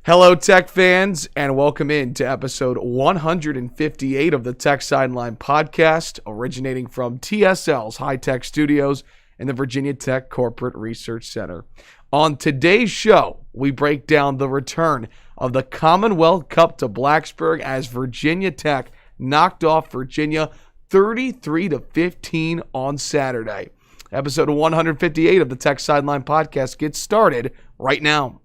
Hello, Tech fans, and welcome in to episode 158 of the Tech Sideline Podcast, originating from TSL's high-tech studios in the Virginia Tech Corporate Research Center. On today's show, we break down the return of the Commonwealth Cup to Blacksburg as Virginia Tech knocked off Virginia 33-15 on Saturday. Episode 158 of the Tech Sideline Podcast gets started right now.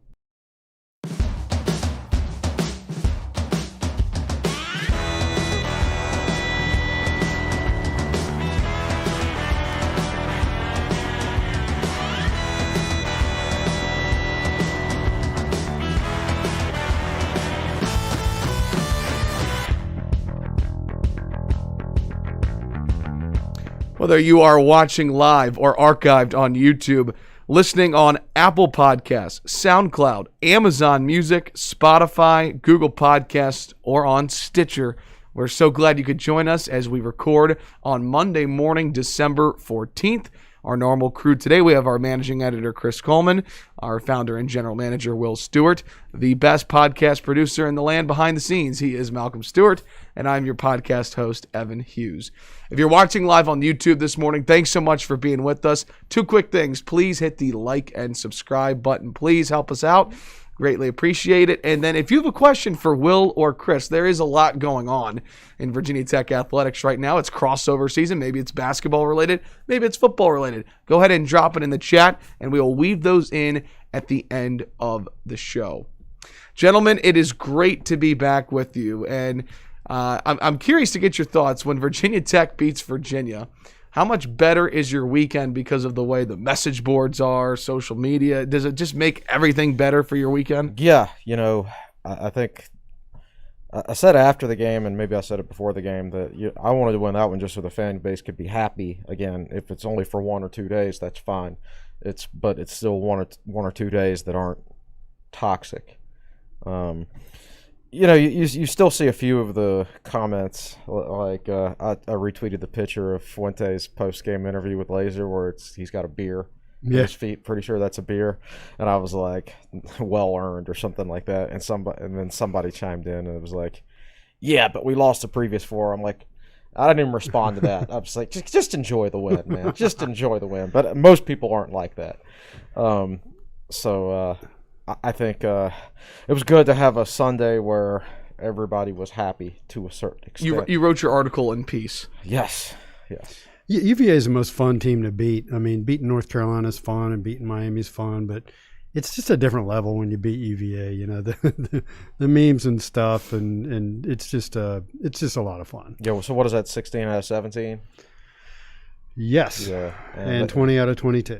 Whether you are watching live or archived on YouTube, listening on Apple Podcasts, SoundCloud, Amazon Music, Spotify, Google Podcasts, or on Stitcher, we're so glad you could join us as we record on Monday morning, December 14th. Our normal crew today, we have our managing editor, Chris Coleman, our founder and general manager, Will Stewart, the best podcast producer in the land behind the scenes. He is Malcolm Stewart, and I'm your podcast host, Evan Hughes. If you're watching live on YouTube this morning, thanks so much for being with us. Two quick things. Please hit the like and subscribe button. Please help us out. Greatly appreciate it. And then if you have a question for Will or Chris, there is a lot going on in Virginia Tech athletics right now. It's crossover season. Maybe it's basketball related. Maybe it's football related. Go ahead and drop it in the chat, and we will weave those in at the end of the show. Gentlemen, it is great to be back with you. And I'm curious to get your thoughts. When Virginia Tech beats Virginia, how much better is your weekend because of the way the message boards are, social media? Does it just make everything better for your weekend? Yeah, I think I said after the game, and maybe I said it before the game, that I wanted to win that one just so the fan base could be happy again. If it's only for 1 or 2 days, that's fine. But it's still one or 2 days that aren't toxic. You still see a few of the comments, like I retweeted the picture of Fuente's post-game interview with Laser where he's got a beer at his feet. Pretty sure that's a beer. And I was like, well-earned or something like that. And then somebody chimed in and it was like, yeah, but we lost the previous 4. I'm like, I didn't even respond to that. I was like, just enjoy the win, man. Just enjoy the win. But most people aren't like that. I think it was good to have a Sunday where everybody was happy to a certain extent. You wrote your article in peace. Yes. UVA is the most fun team to beat. I mean, beating North Carolina is fun and beating Miami is fun, but it's just a different level when you beat UVA. The memes and stuff, and it's just a lot of fun. Yeah. So what is that? 16 out of 17. Yes. Yeah. And 20 out of 22.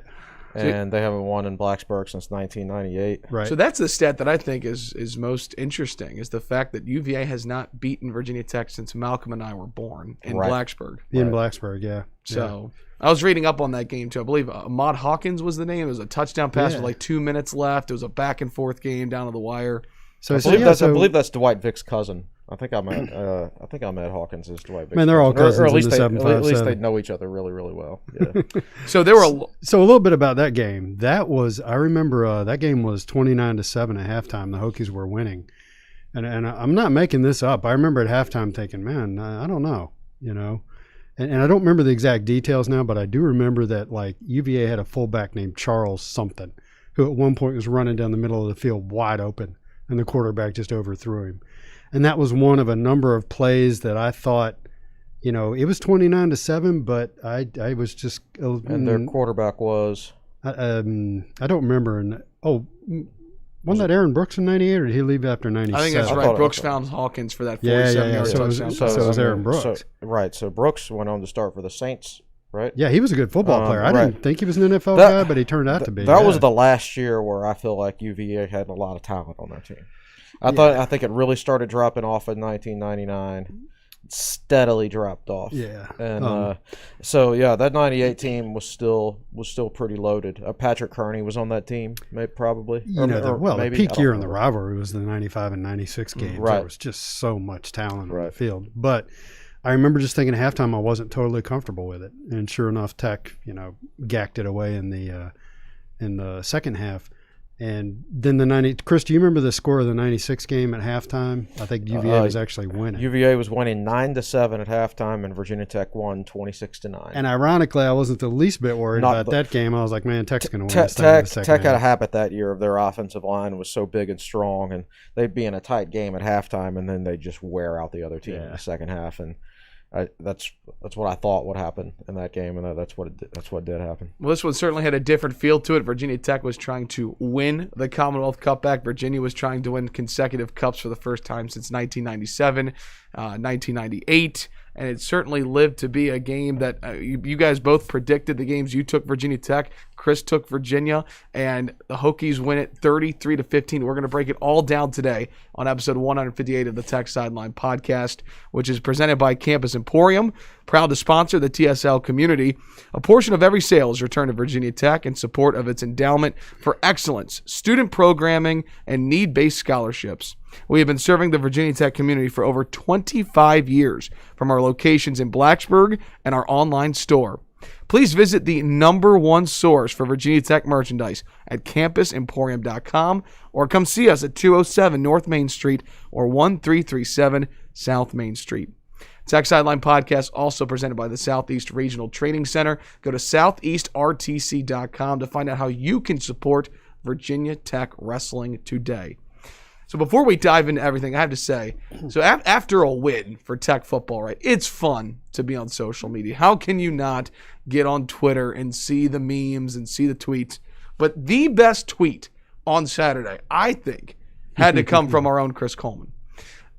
And they haven't won in Blacksburg since 1998. Right. So that's the stat that I think is most interesting, is the fact that UVA has not beaten Virginia Tech since Malcolm and I were born in Blacksburg. In Blacksburg, yeah. So I was reading up on that game too. I believe Ahmad Hawkins was the name. It was a touchdown pass with like 2 minutes left. It was a back and forth game down to the wire. I believe that's Dwight Vick's cousin. I think I met Hawkins as Dwight Vick's. Man, they're all cousins. Or at least in the 757. At least they know each other really, really well. Yeah. So there were. So a little bit about that game. I remember that game was 29-7 at halftime. The Hokies were winning, and I'm not making this up. I remember at halftime thinking, man, I don't know, and I don't remember the exact details now, but I do remember that like UVA had a fullback named Charles something, who at one point was running down the middle of the field wide open, and the quarterback just overthrew him. And that was one of a number of plays that I thought, it was 29-7, but I was just. And their quarterback was. I don't remember. Wasn't that Aaron Brooks in '98, or did he leave after '97? I think that's right. Brooks found Hawkins for that 47-yard touchdown. So it was Aaron Brooks. So Brooks went on to start for the Saints, right? Yeah, he was a good football player. I didn't think he was an NFL guy, but he turned out to be. That was the last year where I feel like UVA had a lot of talent on their team. I think it really started dropping off in 1999. Steadily dropped off. Yeah. And that 98 team was still pretty loaded. Patrick Kearney was on that team, probably. The peak year in the rivalry was the 95 and 96 games. Right. There was just so much talent on the field. But I remember just thinking at halftime I wasn't totally comfortable with it. And sure enough, Tech, gacked it away in the second half. And then the 90. Chris, do you remember the score of the 96 game at halftime? I think UVA was actually winning. UVA was winning 9-7 at halftime, and Virginia Tech won 26-9. And ironically, I wasn't the least bit worried about that game. I was like, man, Tech's going to win this thing in the second Tech had a half. habit that year of their offensive line was so big and strong, and they'd be in a tight game at halftime, and then they'd just wear out the other team in the second half. And that's what I thought would happen in that game, and that's what did happen. Well, this one certainly had a different feel to it. Virginia Tech was trying to win the Commonwealth Cup back. Virginia was trying to win consecutive cups for the first time since 1997, 1998. And it certainly lived to be a game that you guys both predicted the games. You took Virginia Tech, Chris took Virginia, and the Hokies win it 33-15. We're going to break it all down today on episode 158 of the Tech Sideline Podcast, which is presented by Campus Emporium, proud to sponsor the TSL community. A portion of every sale is returned to Virginia Tech in support of its endowment for excellence, student programming, and need-based scholarships. We have been serving the Virginia Tech community for over 25 years from our locations in Blacksburg and our online store. Please visit the #1 source for Virginia Tech merchandise at campusemporium.com or come see us at 207 North Main Street or 1337 South Main Street. Tech Sideline Podcast also presented by the Southeast Regional Training Center. Go to southeastrtc.com to find out how you can support Virginia Tech wrestling today. So before we dive into everything, I have to say, so after a win for Tech football, right, it's fun to be on social media. How can you not get on Twitter and see the memes and see the tweets? But the best tweet on Saturday, I think, had to come from our own Chris Coleman.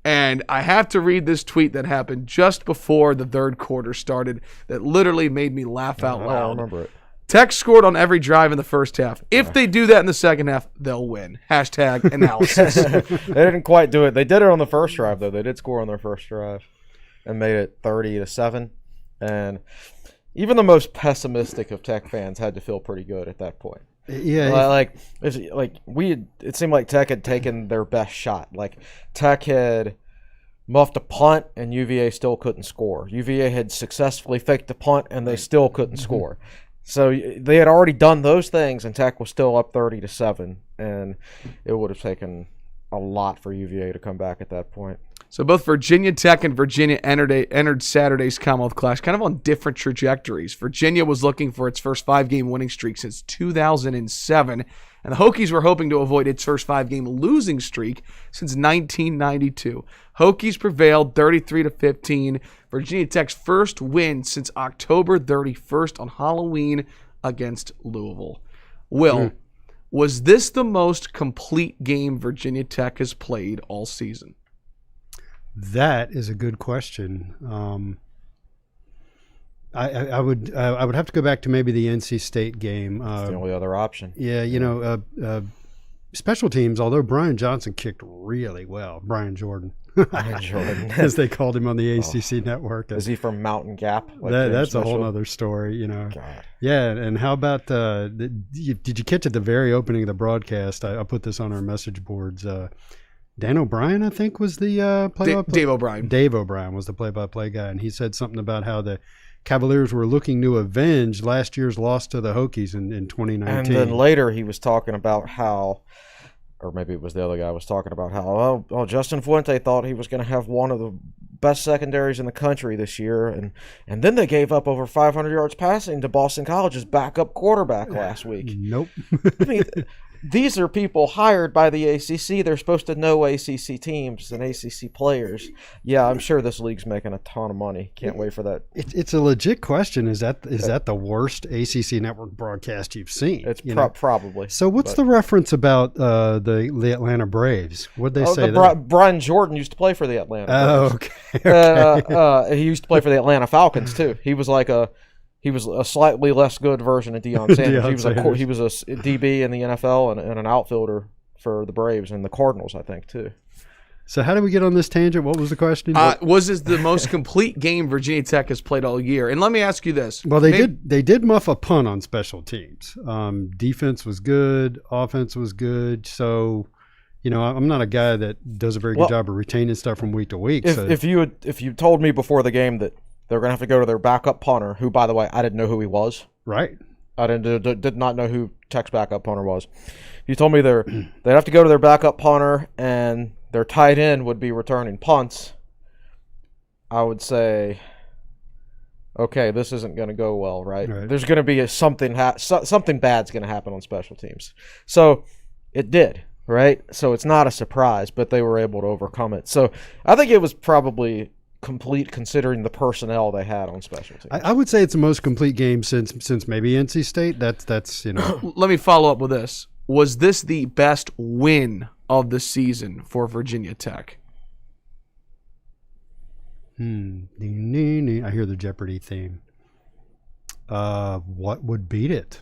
And I have to read this tweet that happened just before the third quarter started that literally made me laugh out loud. I don't remember it. Tech scored on every drive in the first half. If they do that in the second half, they'll win. #analysis. They didn't quite do it. They did it on the first drive, though. They did score on their first drive and made it 30-7. And even the most pessimistic of Tech fans had to feel pretty good at that point. Yeah, it seemed like Tech had taken their best shot. Like Tech had muffed a punt and UVA still couldn't score. UVA had successfully faked a punt and they still couldn't score. So they had already done those things, and Tech was still up 30-7, and it would have taken a lot for UVA to come back at that point. So both Virginia Tech and Virginia entered Saturday's Commonwealth Clash kind of on different trajectories. Virginia was looking for its first 5-game winning streak since 2007, and the Hokies were hoping to avoid its first 5-game losing streak since 1992. Hokies prevailed 33-15. Virginia Tech's first win since October 31st on Halloween against Louisville. Will, was this the most complete game Virginia Tech has played all season? that is a good question. I would have to go back to maybe the NC State game. That's the only other option. Yeah, special teams, although Brian Johnson kicked really well. Brian Jordan. As they called him on the ACC network. Is he from Mountain Gap? That's a whole other story, God. Yeah, and how about did you catch at the very opening of the broadcast? I put this on our message boards. Dan O'Brien, I think, was the play-by-play. Dave O'Brien. Dave O'Brien was the play-by-play guy, and he said something about how the Cavaliers were looking to avenge last year's loss to the Hokies in 2019. And then later he was talking about how, or maybe it was the other guy was talking about how, Justin Fuente thought he was going to have one of the best secondaries in the country this year, and then they gave up over 500 yards passing to Boston College's backup quarterback last week. Nope. I mean, these are people hired by the ACC. They're supposed to know ACC teams and ACC players. Yeah, I'm sure this league's making a ton of money. Can't wait for that. It's a legit question. Is that the worst ACC network broadcast you've seen? It's probably. So what's the reference about the Atlanta Braves? What'd they say? Brian Jordan used to play for the Atlanta Braves. Okay. He used to play for the Atlanta Falcons too. He was a slightly less good version of Deion Sanders. He was a DB in the NFL and an outfielder for the Braves and the Cardinals, I think, too. So how did we get on this tangent? What was the question? Was this the most complete game Virginia Tech has played all year? And let me ask you this. Well, they did muff a punt on special teams. Defense was good. Offense was good. So, I'm not a guy that does a very good job of retaining stuff from week to week. If you told me before the game that they're going to have to go to their backup punter, who, by the way, I didn't know who he was. Right. I did not know who Tech's backup punter was. If you told me they'd have to go to their backup punter and their tight end would be returning punts, I would say, okay, this isn't going to go well, right? There's going to be something bad's going to happen on special teams. So it did, right? So it's not a surprise, but they were able to overcome it. So I think it was probably complete considering the personnel they had on special teams. I would say it's the most complete game since maybe NC State. That's Let me follow up with this. Was this the best win of the season for Virginia Tech? I hear the Jeopardy theme. What would beat it?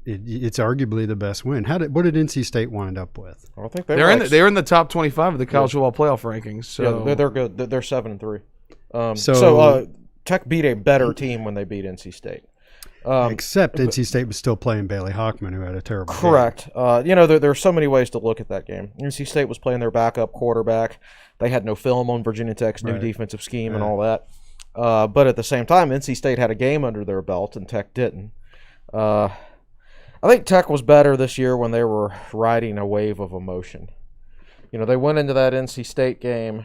It's arguably the best win. What did NC State wind up with? I think they're in the top 25 of the college football playoff rankings. So yeah, they're good. They're 7-3. So Tech beat a better team when they beat NC State. Except NC State was still playing Bailey Hockman, who had a terrible game. Correct. There are so many ways to look at that game. NC State was playing their backup quarterback. They had no film on Virginia Tech's new defensive scheme and all that. But at the same time, NC State had a game under their belt, and Tech didn't. I think Tech was better this year when they were riding a wave of emotion. They went into that NC State game.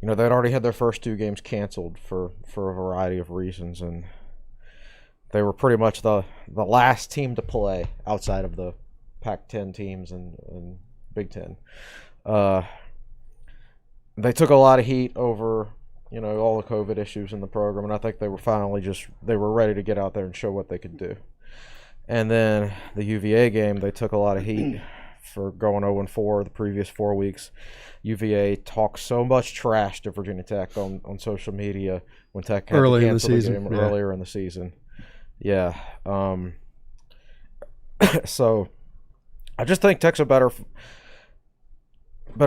They'd already had their first 2 games canceled for a variety of reasons, and they were pretty much the last team to play outside of the Pac-10 teams and Big Ten. They took a lot of heat over, all the COVID issues in the program, and I think they were finally they were ready to get out there and show what they could do. And then the UVA game, they took a lot of heat for going 0-4 the previous 4 weeks. UVA talked so much trash to Virginia Tech on social media when Tech had to cancel the game earlier in the season. Yeah. So I just think Tech's a better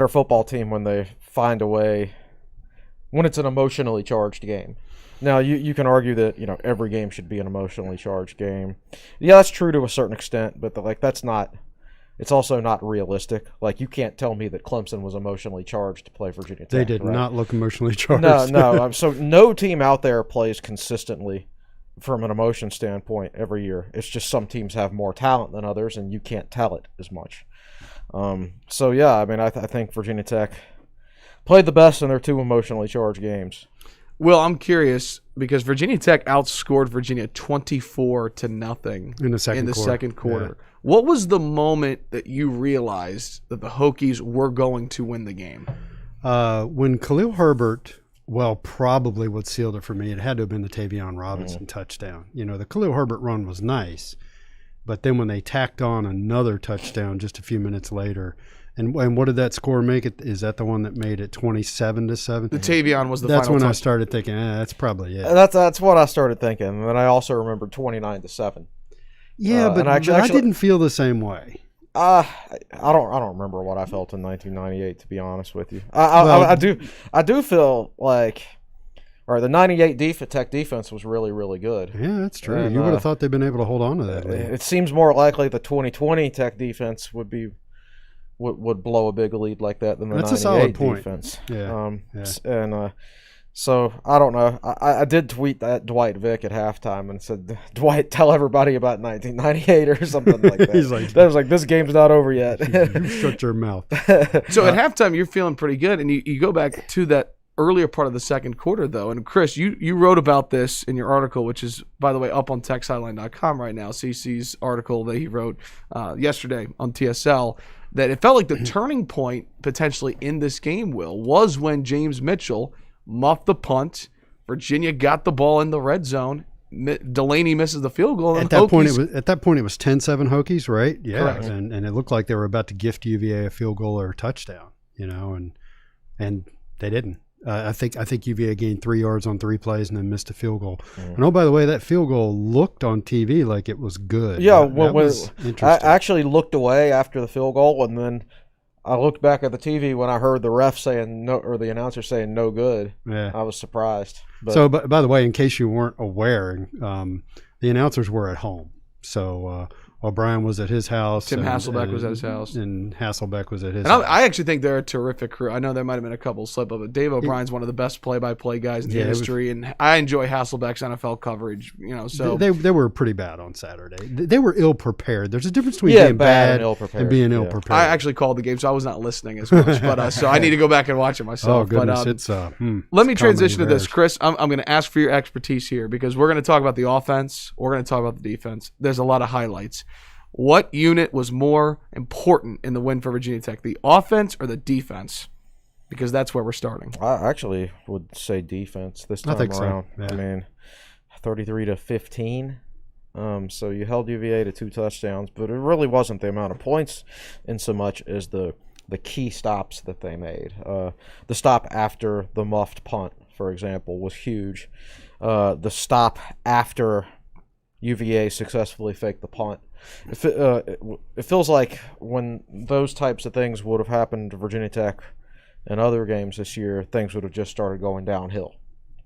football team when they find a way, when it's an emotionally charged game. Now, you can argue that, every game should be an emotionally charged game. Yeah, that's true to a certain extent, but that's not – it's also not realistic. You can't tell me that Clemson was emotionally charged to play Virginia Tech. They did not look emotionally charged. No. So no team out there plays consistently from an emotion standpoint every year. It's just some teams have more talent than others, and you can't tell it as much. So, yeah, I think Virginia Tech played the best in their 2 emotionally charged games. Well, I'm curious because Virginia Tech outscored Virginia 24-0 in the second quarter. Yeah. What was the moment that you realized that the Hokies were going to win the game? When Khalil Herbert, probably what sealed it for me, it had to have been the Tavion Robinson touchdown. The Khalil Herbert run was nice, but then when they tacked on another touchdown just a few minutes later, and what did that score make it? Is that the one that made it 27-7? The Tavion was the final. That's when I started thinking, that's probably it. That's what I started thinking, and then I also remembered 29-7. Yeah, but I didn't feel the same way. I don't remember what I felt in 1998, to be honest with you. I do feel like, the 98 Tech defense was really, really good. Yeah, that's true. And, you would have thought they'd been able to hold on to that lead. It seems more likely the 2020 Tech defense would blow a big lead like that than the 98 defense. Yeah. And so I don't know. I did tweet that Dwight Vick at halftime and said, Dwight, tell everybody about 1998 or something like that. He's like, this game's not over yet. You shut your mouth. So at halftime, you're feeling pretty good, and you go back to that earlier part of the second quarter, though. And Chris, you wrote about this in your article, which is, by the way, up on TechSideline.com right now. CC's article that he wrote yesterday on TSL. That it felt like the turning point potentially in this game, was when James Mitchell muffed the punt. Virginia got the ball in the red zone. Delaney misses the field goal. At that point, it was 10-7 Hokies, right? Yeah, correct. And it looked like they were about to gift UVA a field goal or a touchdown, and they didn't. I think UVA gained 3 yards on 3 plays and then missed a field goal. And by the way, that field goal looked on TV like it was good. Yeah, I actually looked away after the field goal, and then I looked back at the TV when I heard the ref saying no, or the announcer saying no good. Yeah, I was surprised. But. So, by the way, in case you weren't aware, the announcers were at home. So O'Brien was at his house. Tim Hasselbeck was at his house. And Hasselbeck was at his and house. I actually think they're a terrific crew. I know there might have been a couple slip up, but Dave O'Brien's one of the best play-by-play guys in the industry, and I enjoy Hasselbeck's NFL coverage. So they were pretty bad on Saturday. They were ill-prepared. There's a difference between being bad and being ill-prepared. I actually called the game, so I was not listening as much, but so I need to go back and watch it myself. Oh, goodness. But, let me transition to this. Chris, I'm going to ask for your expertise here because we're going to talk about the offense. We're going to talk about the defense. There's a lot of highlights. What unit was more important in the win for Virginia Tech, the offense or the defense? Because that's where we're starting. I actually would say defense this time around. So. Yeah. I mean, 33-15. So you held UVA to 2 touchdowns, but it really wasn't the amount of points in so much as the key stops that they made. The stop after the muffed punt, for example, was huge. The stop after UVA successfully faked the punt. It feels like when those types of things would have happened to Virginia Tech in other games this year, things would have just started going downhill,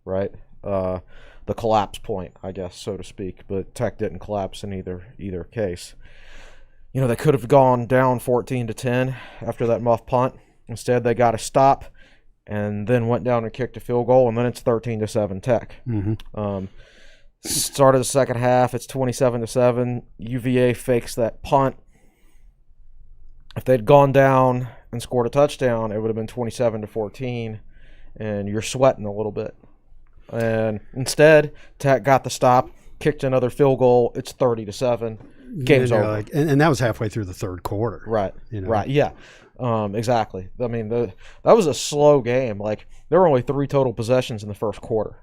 right? The collapse point, I guess, so to speak. But Tech didn't collapse in either case. They could have gone down 14-10 after that muff punt. Instead, they got a stop and then went down and kicked a field goal, and then it's 13-7 Tech. Mm-hmm. Start of the second half, it's 27-7. UVA fakes that punt. If they'd gone down and scored a touchdown, it would have been 27-14, and you're sweating a little bit. And instead, Tech got the stop, kicked another field goal. It's 30-7. Game's over. And that was halfway through the third quarter. Right. Right. Yeah. Exactly. I mean, that was a slow game. Like there were only 3 total possessions in the first quarter.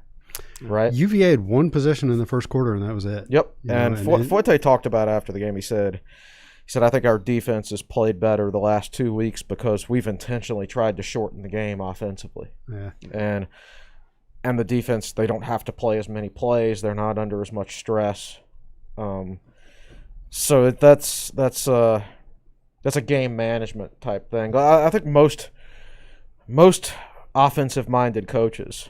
Right. UVA had 1 possession in the first quarter, and that was it. Yep. And Fuente talked about it after the game. He said, I think our defense has played better the last 2 weeks because we've intentionally tried to shorten the game offensively. Yeah. And the defense, they don't have to play as many plays. They're not under as much stress. So that's a game management type thing. I think most offensive-minded coaches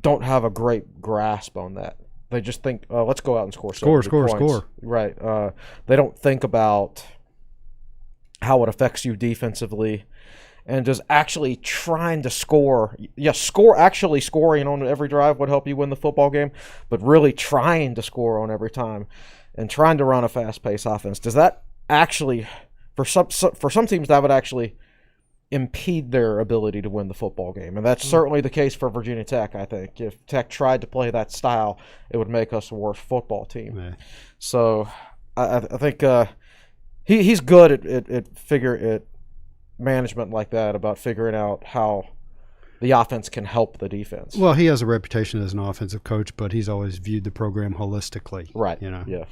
don't have a great grasp on that. They just think, let's go out and score points. Right. They don't think about how it affects you defensively and just actually trying to score. Yeah, actually scoring on every drive would help you win the football game, but really trying to score on every time and trying to run a fast-paced offense. Does that actually, for some teams, that would actually impede their ability to win the football game. And that's certainly the case for Virginia Tech, I think. If Tech tried to play that style, it would make us a worse football team. Yeah. So I think he's good at management like that, about figuring out how the offense can help the defense. Well, he has a reputation as an offensive coach, but he's always viewed the program holistically. Right. Yeah.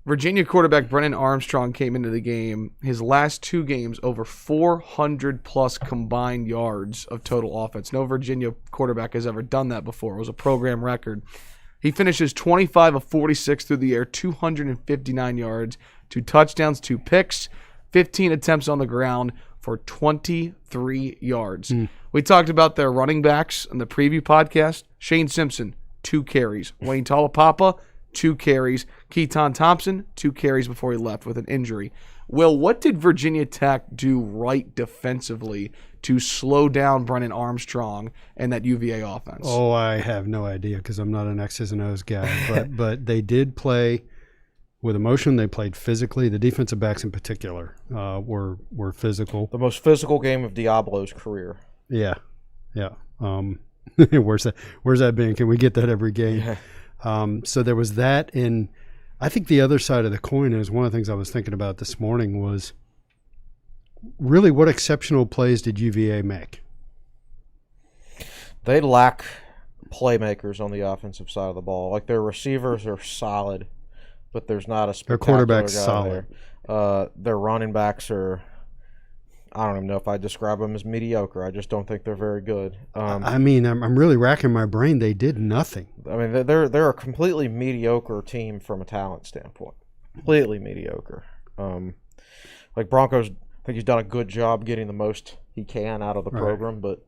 Virginia quarterback Brennan Armstrong came into the game. His last 2 games, over 400-plus combined yards of total offense. No Virginia quarterback has ever done that before. It was a program record. He finishes 25 of 46 through the air, 259 yards, 2 touchdowns, 2 picks, 15 attempts on the ground for 23 yards. We talked about their running backs in the preview podcast. Shane Simpson, 2 carries. Wayne Talapapa, 2 carries. Keaton Thompson, 2 carries before he left with an injury. Will, what did Virginia Tech do right defensively to slow down Brennan Armstrong and that UVA offense? Oh, I have no idea because I'm not an X's and O's guy. But they did play with emotion. They played physically. The defensive backs in particular were physical. The most physical game of Diablo's career. Yeah. Where's that been? Can we get that every game? Yeah. So there was that, and I think the other side of the coin is one of the things I was thinking about this morning was really what exceptional plays did UVA make? They lack playmakers on the offensive side of the ball. Like their receivers are solid, but there's not a spectacular their quarterback's guy solid. There. Their running backs are, I don't even know if I describe them as mediocre. I just don't think they're very good. I'm really racking my brain. They did nothing. I mean, they're a completely mediocre team from a talent standpoint. Completely mediocre. Like Broncos, I think he's done a good job getting the most he can out of the program, but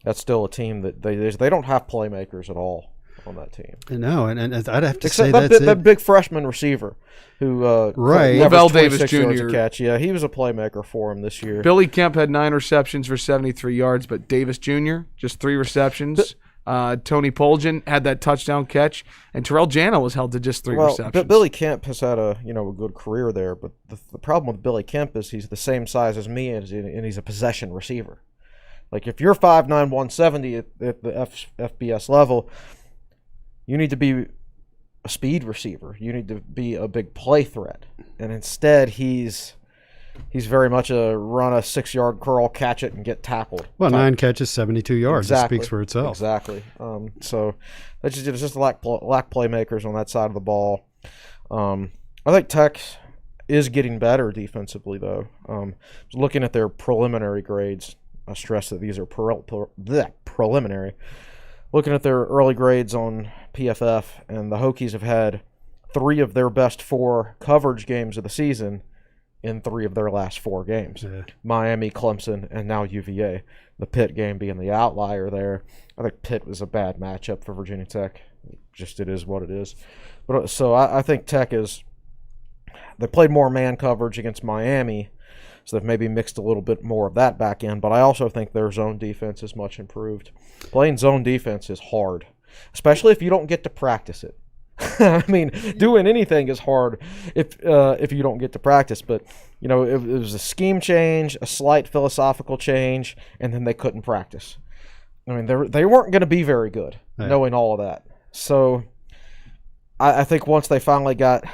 that's still a team that they don't have playmakers at all. on that team. No, and I'd have to Except say that big freshman receiver who right, Lavelle Davis 26 yards Jr. a catch. Yeah, he was a playmaker for him this year. Billy Kemp had 9 receptions for 73 yards, but Davis Jr. just 3 receptions. Tony Poljan had that touchdown catch, and Terrell Jana was held to just 3 receptions. Billy Kemp has had a good career there, but the problem with Billy Kemp is he's the same size as me, and he's a possession receiver. Like if you're 5'9", 170 at the FBS level, you need to be a speed receiver. You need to be a big play threat, and instead he's very much a run a 6-yard curl, catch it, and get tackled. Well, 9 catches, 72 yards. Exactly. It speaks for itself. Exactly. So it's just lack playmakers on that side of the ball. I think Tech is getting better defensively, though. Looking at their preliminary grades, I stress that these are preliminary. Looking at their early grades on PFF, and the Hokies have had 3 of their best 4 coverage games of the season in 3 of their last 4 games. Yeah. Miami, Clemson, and now UVA. The Pitt game being the outlier there. I think Pitt was a bad matchup for Virginia Tech. It is what it is. But so I think Tech they played more man coverage against Miami, so they've maybe mixed a little bit more of that back in. But I also think their zone defense is much improved. Playing zone defense is hard, especially if you don't get to practice it. I mean, doing anything is hard if you don't get to practice. But it was a scheme change, a slight philosophical change, and then they couldn't practice. I mean, they weren't going to be very good, knowing all of that. So I think once they finally got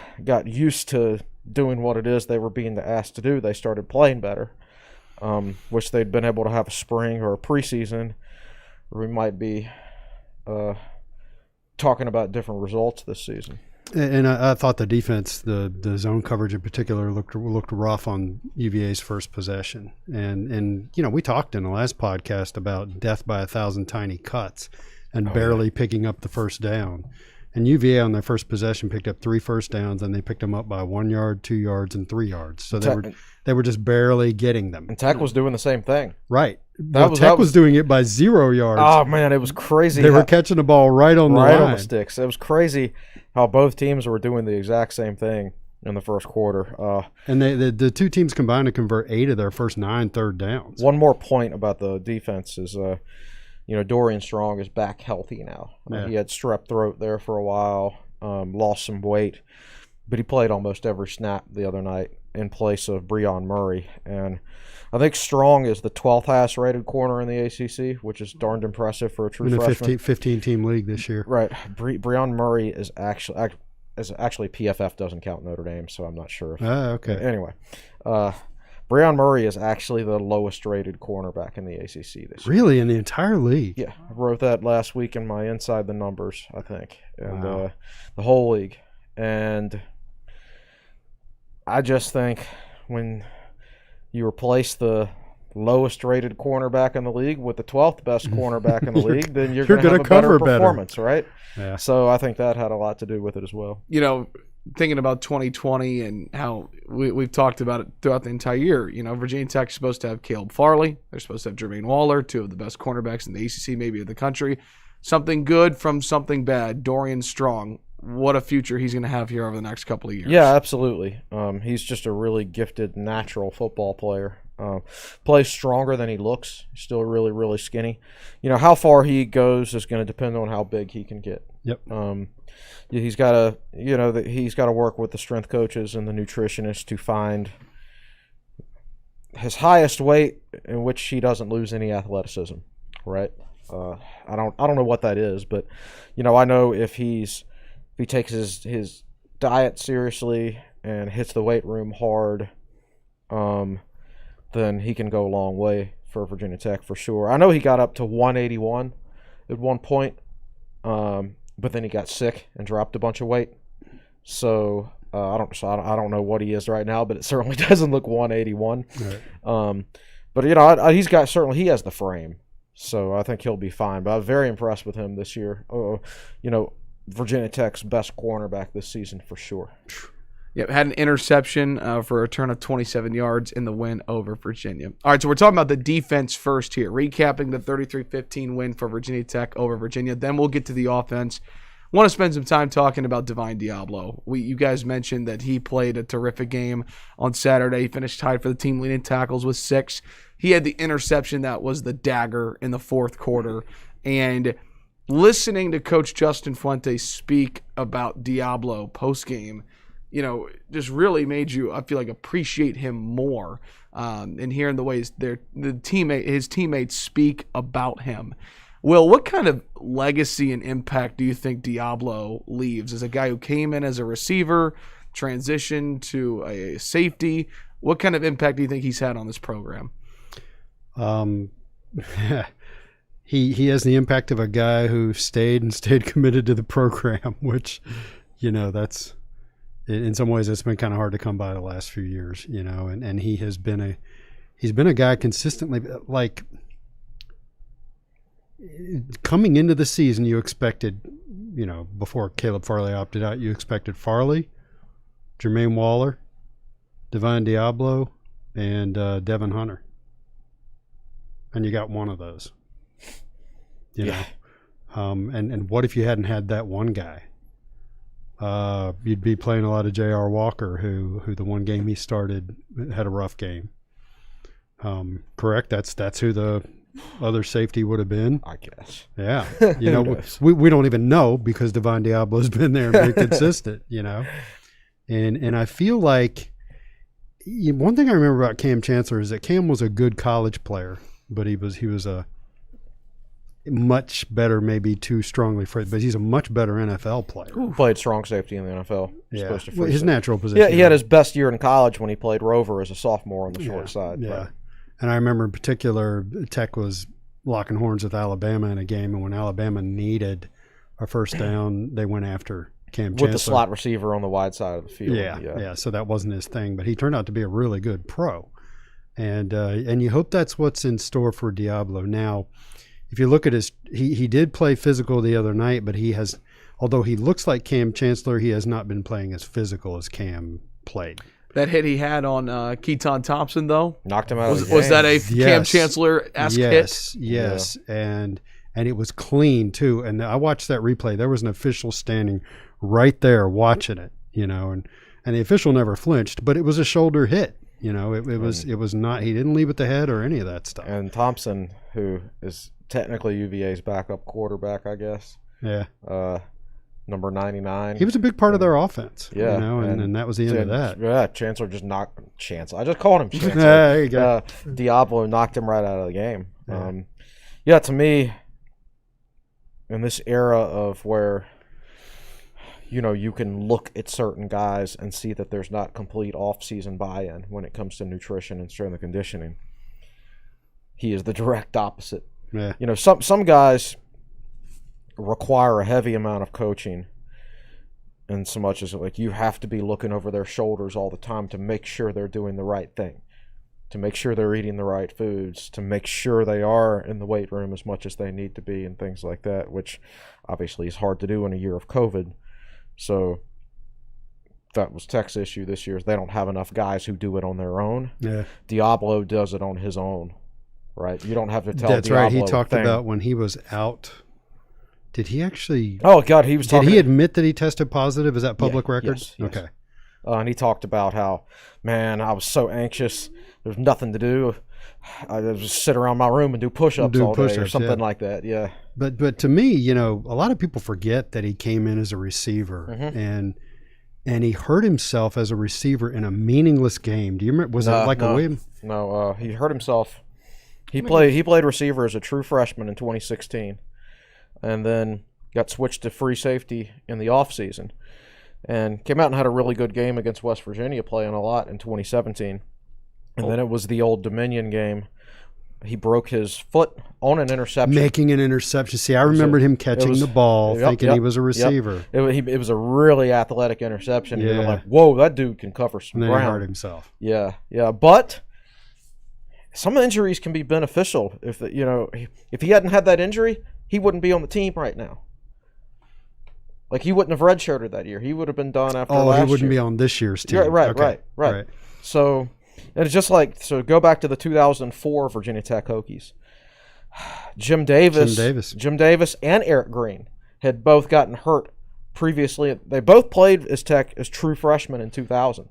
used to doing what it is they were being asked to do, they started playing better. Wish they'd been able to have a spring or a preseason, or we might be talking about different results this season. And I thought the defense, the zone coverage in particular, looked rough on UVA's first possession. And we talked in the last podcast about death by 1,000 tiny cuts and barely picking up the first down. And UVA on their first possession picked up 3 first downs, and they picked them up by 1 yard, 2 yards, and 3 yards. So they were just barely getting them. And Tech was doing the same thing. Right. Tech was doing it by 0 yards. Oh man, it was crazy. They were catching the ball right on the line. On the sticks. It was crazy how both teams were doing the exact same thing in the first quarter. And the 2 teams combined to convert 8 of their first 9 third downs. One more point about the defense is, Dorian Strong is back healthy now. Yeah. He had strep throat there for a while, lost some weight, but he played almost every snap the other night in place of Breon Murray. And I think Strong is the 12th highest rated corner in the ACC, which is darned impressive for a true freshman. In a 15-team league this year. Right. Breon Murray is actually PFF doesn't count Notre Dame, so I'm not sure. Okay. Anyway, Breon Murray is actually the lowest rated cornerback in the ACC this year. Really? In the entire league? Yeah. I wrote that last week in my Inside the Numbers, I think. And Wow. The whole league. And I just think when you replace the lowest rated cornerback in the league with the 12th best cornerback in the league, then you're going to have a better performance, right? Yeah. So I think that had a lot to do with it as well. Thinking about 2020 and how we've talked about it throughout the entire year. Virginia Tech is supposed to have Caleb Farley. They're supposed to have Jermaine Waller, 2 of the best cornerbacks in the ACC, maybe of the country. Something good from something bad. Dorian Strong, what a future he's going to have here over the next couple of years. Yeah, absolutely. He's just a really gifted, natural football player. Plays stronger than he looks. He's still really, really skinny. How far he goes is going to depend on how big he can get. Yep. He's got to work with the strength coaches and the nutritionists to find his highest weight in which he doesn't lose any athleticism. Right. I don't know what that is, but I know if he takes his diet seriously and hits the weight room hard, then he can go a long way for Virginia Tech for sure. I know he got up to 181 at one point, but then he got sick and dropped a bunch of weight. So I don't know what he is right now, but it certainly doesn't look 181. Right. But he has the frame, so I think he'll be fine. But I'm very impressed with him this year. Virginia Tech's best cornerback this season for sure. Yep, had an interception for a return of 27 yards in the win over Virginia. All right, so we're talking about the defense first here, recapping the 33-15 win for Virginia Tech over Virginia. Then we'll get to the offense. Want to spend some time talking about Divine Diablo. You guys mentioned that he played a terrific game on Saturday. He finished tied for the team leading tackles with 6. He had the interception that was the dagger in the fourth quarter. And listening to Coach Justin Fuente speak about Diablo post-game, just really made you, I feel like, appreciate him more. And hearing the ways his teammates speak about him. Will, what kind of legacy and impact do you think Diablo leaves as a guy who came in as a receiver, transitioned to a safety? What kind of impact do you think he's had on this program? He has the impact of a guy who stayed committed to the program, which, that's in some ways it's been kind of hard to come by the last few years, and he's been a guy consistently, like, coming into the season, you expected, before Caleb Farley opted out, you expected Farley, Jermaine Waller, Divine Diablo, and Devin Hunter. And you got one of those. And what if you hadn't had that one guy? You'd be playing a lot of J.R. Walker, who the one game he started had a rough game. Correct? That's who the other safety would have been, I guess. Yeah. We don't even know because Divine Diablo's been there and been consistent, And I feel like one thing I remember about Cam Chancellor is that Cam was a good college player, but he was a much better, maybe too strongly phrased, but he's a much better NFL player. Ooh. Played strong safety in the NFL. Yeah. His natural position. Yeah, he had his best year in college when he played Rover as a sophomore on the short side. Yeah. Right. And I remember in particular, Tech was locking horns with Alabama in a game, and when Alabama needed a first down, they went after Cam Chancellor. With the slot receiver on the wide side of the field. Yeah. So that wasn't his thing, but he turned out to be a really good pro. And you hope that's what's in store for Diablo. Now, if you look at he did play physical the other night, but although he looks like Cam Chancellor, he has not been playing as physical as Cam played. That hit he had on Keaton Thompson, though, knocked him out. Was that a Cam Chancellor-esque hit? Yes, and it was clean too. And I watched that replay. There was an official standing right there watching it, and the official never flinched, but it was a shoulder hit. It was not. He didn't leave with the head or any of that stuff. And Thompson, who is technically UVA's backup quarterback, I guess. Yeah. Number 99. He was a big part of their offense. Yeah. And that was the end of that. Yeah, Chancellor just knocked Chancellor. I just called him Chancellor. There you go. Diablo knocked him right out of the game. Yeah. To me, in this era of where, you can look at certain guys and see that there's not complete off-season buy-in when it comes to nutrition and strength and conditioning, he is the direct opposite. Yeah. Some guys require a heavy amount of coaching, in so much as like you have to be looking over their shoulders all the time to make sure they're doing the right thing, to make sure they're eating the right foods, to make sure they are in the weight room as much as they need to be, and things like that, which obviously is hard to do in a year of COVID. So that was Tech's issue this year, is they don't have enough guys who do it on their own. Yeah. Diablo does it on his own, right? You don't have to tell That's Diablo right. He talked about when he was out. Did he actually? Oh God, he was. Did he admit that he tested positive? Is that public record? Yes. Okay. And he talked about how, man, I was so anxious. There's nothing to do. I just sit around my room and do push-ups all day or something like that. Yeah. But to me, a lot of people forget that he came in as a receiver and he hurt himself as a receiver in a meaningless game. Do you remember? Was it like a William? No, he hurt himself. He played receiver as a true freshman in 2016. And then got switched to free safety in the offseason. And came out and had a really good game against West Virginia, playing a lot in 2017. And then it was the Old Dominion game. He broke his foot on an interception. Making an interception. See, I remembered him catching the ball, thinking he was a receiver. It was a really athletic interception. Yeah. You're like, whoa, that dude can cover some ground. And then he hurt himself. Yeah. But some injuries can be beneficial. If he hadn't had that injury, he wouldn't be on the team right now. Like, he wouldn't have redshirted that year. He would have been done after last year. Oh, he wouldn't be on this year's team. Yeah, right, Okay. right. So, and it's just like, so go back to the 2004 Virginia Tech Hokies. Jim Davis and Eric Green had both gotten hurt previously. They both played as true freshmen in 2000,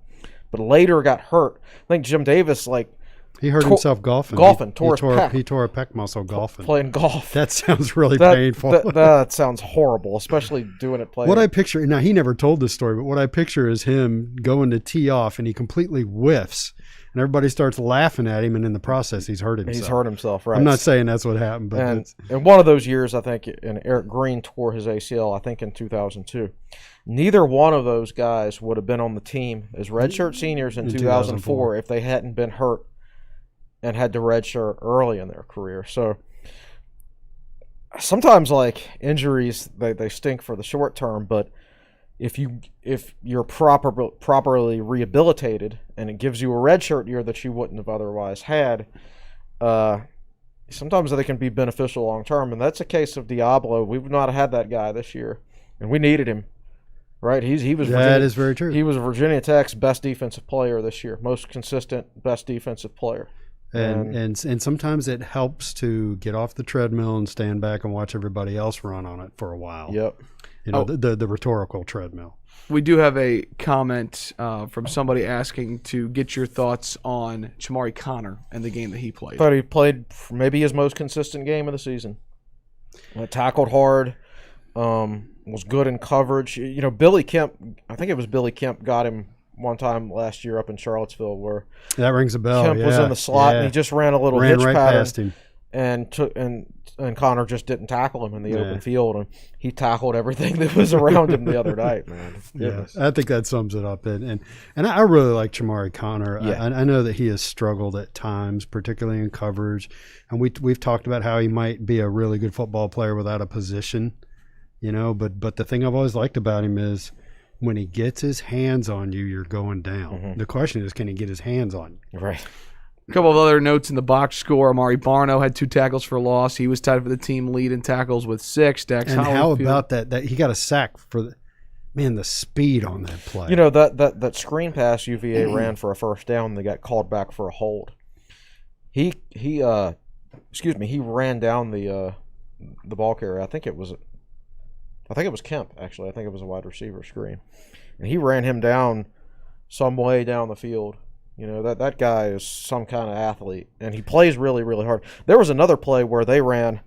but later got hurt. I think Jim Davis, like, he hurt himself golfing. Tore his pec. He tore a pec muscle golfing. Playing golf. That sounds really painful. That sounds horrible, especially doing it playing. What I picture, now he never told this story, but what I picture is him going to tee off and he completely whiffs and everybody starts laughing at him, and in the process he's hurt himself. He's hurt himself, right. I'm not saying that's what happened. But and one of those years, I think, and Eric Green tore his ACL, I think in 2002. Neither one of those guys would have been on the team as redshirt seniors in 2004 if they hadn't been hurt and had to redshirt early in their career. So sometimes, like, injuries, they stink for the short term, but if you're properly rehabilitated and it gives you a redshirt year that you wouldn't have otherwise had, sometimes they can be beneficial long term, and that's a case of Diablo. We would not have had that guy this year, and we needed him. Right, he was. That is very true. He was Virginia Tech's best defensive player this year, most consistent, best defensive player. And sometimes it helps to get off the treadmill and stand back and watch everybody else run on it for a while. Yep. You know, the rhetorical treadmill. We do have a comment from somebody asking to get your thoughts on Chamari Connor and the game that he played. I thought he played maybe his most consistent game of the season. Tackled hard, was good in coverage. You know, Billy Kemp, I think it was Billy Kemp got him one time last year up in Charlottesville where that rings a bell. Kemp was in the slot and he just ran a little hitch right pattern past him. And Connor just didn't tackle him in the open field, and he tackled everything that was around him the other night, man. Yes, I think that sums it up. And I really like Chamari Connor. Yeah. I know that he has struggled at times, particularly in coverage, and we've talked about how he might be a really good football player without a position, you know. But the thing I've always liked about him is when he gets his hands on you, you're going down. Mm-hmm. The question is, can he get his hands on you? Right. A couple of other notes in the box score. Amari Barno had 2 tackles for loss. He was tied for the team lead in tackles with 6. Dax and Hollifield. How about that he got a sack for the speed on that play. You know, that screen pass UVA ran for a first down, they got called back for a hold. He ran down the ball carrier. I think it was Kemp, actually. I think it was a wide receiver screen. And he ran him down some way down the field. You know, that guy is some kind of athlete, and he plays really, really hard. There was another play where they ran,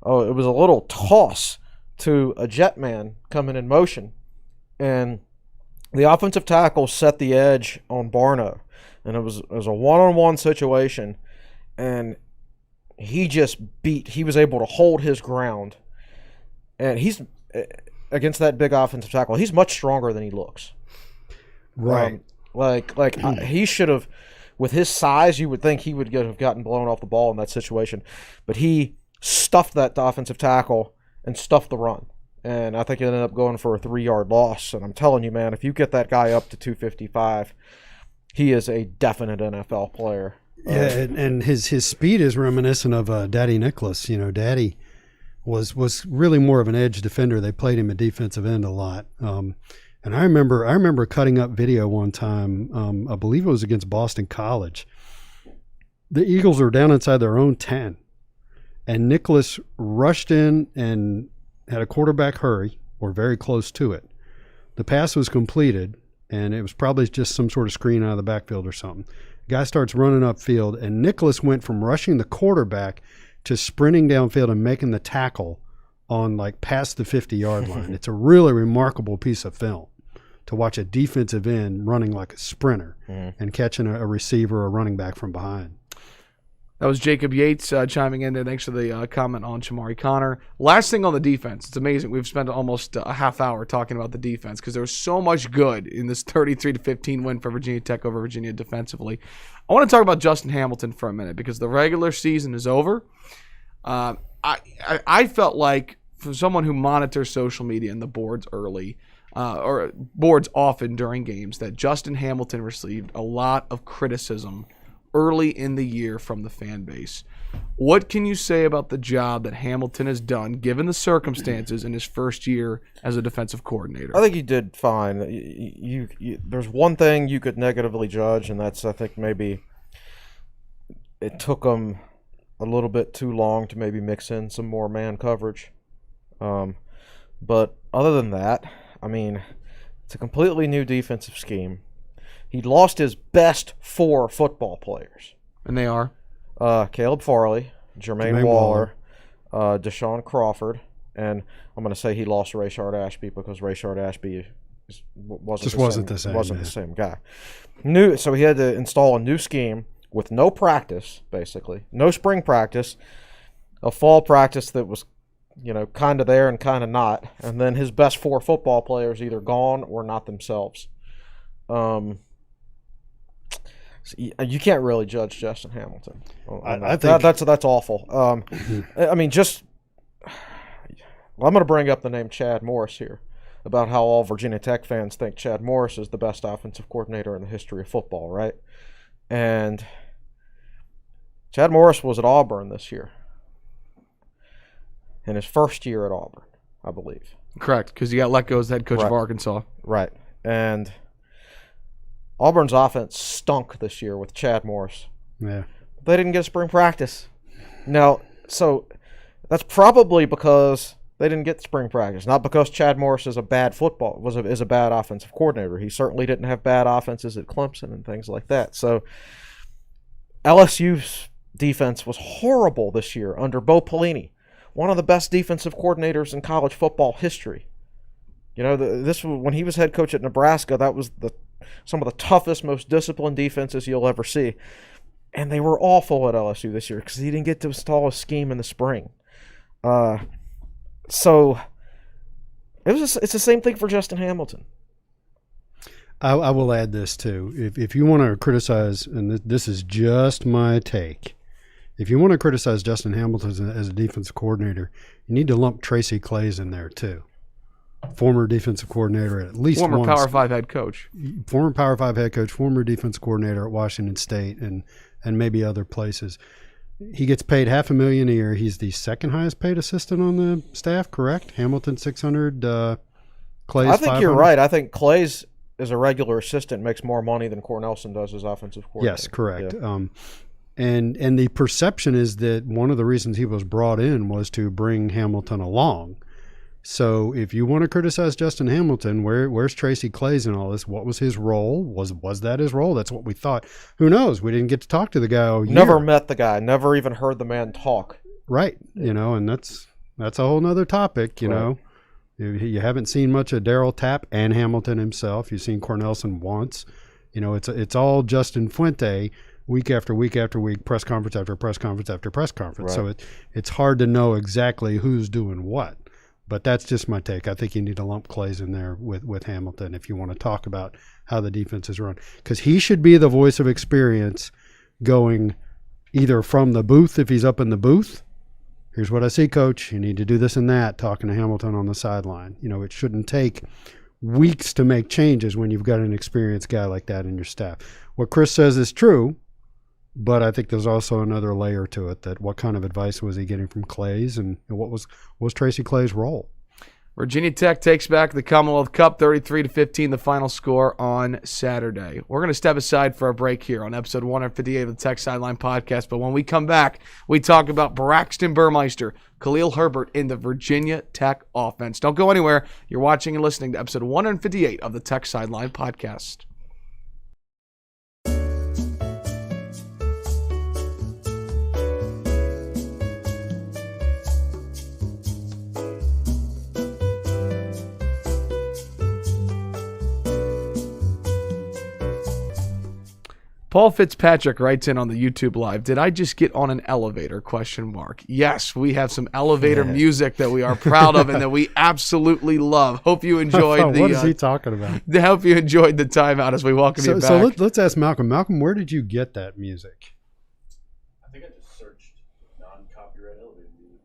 it was a little toss to a jet man coming in motion, and the offensive tackle set the edge on Barno, and it was a one-on-one situation, and he was able to hold his ground, and he's against that big offensive tackle. He's much stronger than he looks. Right. He should have, with his size, you would think he would have gotten blown off the ball in that situation. But he stuffed that offensive tackle and stuffed the run. And I think it ended up going for a 3-yard loss. And I'm telling you, man, if you get that guy up to 255, he is a definite NFL player. Yeah, and his speed is reminiscent of Daddy Nicholas. You know, Daddy was really more of an edge defender. They played him at defensive end a lot. And I remember cutting up video one time, I believe it was against Boston College. The Eagles were down inside their own 10, and Nicholas rushed in and had a quarterback hurry, or very close to it. The pass was completed, and it was probably just some sort of screen out of the backfield or something. The guy starts running upfield, and Nicholas went from rushing the quarterback to sprinting downfield and making the tackle on like past the 50-yard line. It's a really remarkable piece of film to watch a defensive end running like a sprinter and catching a receiver or running back from behind. That was Jacob Yates chiming in there. Thanks for the comment on Chamari Connor. Last thing on the defense. It's amazing. We've spent almost a half hour talking about the defense because there was so much good in this 33-15 win for Virginia Tech over Virginia defensively. I want to talk about Justin Hamilton for a minute because the regular season is over. I felt like, for someone who monitors social media and the boards early, or boards often during games, that Justin Hamilton received a lot of criticism early in the year from the fan base. What can you say about the job that Hamilton has done, given the circumstances in his first year as a defensive coordinator? I think he did fine. There's one thing you could negatively judge, and that's, I think, maybe it took him a little bit too long to maybe mix in some more man coverage. But other than that, I mean, it's a completely new defensive scheme. He lost his best 4 football players. And they are? Caleb Farley, Jermaine Waller, Deshaun Crawford, and I'm going to say he lost Rayshard Ashby because Rayshard Ashby wasn't the same guy. So he had to install a new scheme with no practice, basically. No spring practice, a fall practice that was, kind of there and kind of not, and then his best 4 football players either gone or not themselves. You can't really judge Justin Hamilton. I think that's awful. I mean, I'm going to bring up the name Chad Morris here about how all Virginia Tech fans think Chad Morris is the best offensive coordinator in the history of football, right? And Chad Morris was at Auburn this year, in his first year at Auburn, I believe. Correct, because he got let go as the head coach of Arkansas. Right, and Auburn's offense stunk this year with Chad Morris. Yeah. They didn't get spring practice. Now, so that's probably because they didn't get spring practice, not because Chad Morris is a bad is a bad offensive coordinator. He certainly didn't have bad offenses at Clemson and things like that. So LSU's defense was horrible this year under Bo Pelini, one of the best defensive coordinators in college football history. When he was head coach at Nebraska, that was some of the toughest, most disciplined defenses you'll ever see. And they were awful at LSU this year because he didn't get to install a scheme in the spring. So it's the same thing for Justin Hamilton. I will add this too. If you want to criticize, and this is just my take, if you want to criticize Justin Hamilton as a defensive coordinator, you need to lump Tracy Claeys in there too. Former defensive coordinator at least former once. Power 5 head coach. Former Power 5 head coach, former defensive coordinator at Washington State and maybe other places. He gets paid $500,000 a year. He's the second highest paid assistant on the staff, correct? Hamilton $600, Claeys I think $500. You're right. I think Claeys as a regular assistant makes more money than Cornelson does as offensive coordinator. Yes, correct. Yeah. And the perception is that one of the reasons he was brought in was to bring Hamilton along. So if you want to criticize Justin Hamilton, where's Tracy Claeys in all this? What was his role? Was that his role? That's what we thought. Who knows? We didn't get to talk to the guy all year. Never met the guy. Never even heard the man talk. Right. And that's a whole nother topic, know. You haven't seen much of Darryl Tapp and Hamilton himself. You've seen Cornelson once. It's all Justin Fuente week after week after week, press conference after press conference after press conference. Right. So it's hard to know exactly who's doing what. But that's just my take. I think you need to lump Claeys in there with Hamilton if you want to talk about how the defense is run. Because he should be the voice of experience going either from the booth if he's up in the booth. Here's what I see, coach. You need to do this and that, talking to Hamilton on the sideline. It shouldn't take weeks to make changes when you've got an experienced guy like that in your staff. What Chris says is true, but I think there's also another layer to it, that what kind of advice was he getting from Claeys and what was Tracy Claeys' role? Virginia Tech takes back the Commonwealth Cup 33-15, the final score on Saturday. We're going to step aside for a break here on episode 158 of the Tech Sideline Podcast, but when we come back, we talk about Braxton Burmeister, Khalil Herbert in the Virginia Tech offense. Don't go anywhere. You're watching and listening to episode 158 of the Tech Sideline Podcast. Paul Fitzpatrick writes in on the YouTube Live, did I just get on an elevator? ? Yes, we have some elevator music that we are proud of and that we absolutely love. Hope you enjoyed What is he talking about? I hope you enjoyed the timeout as we welcome you back. So let's ask Malcolm. Malcolm, where did you get that music? I think I just searched non-copyright elevator music.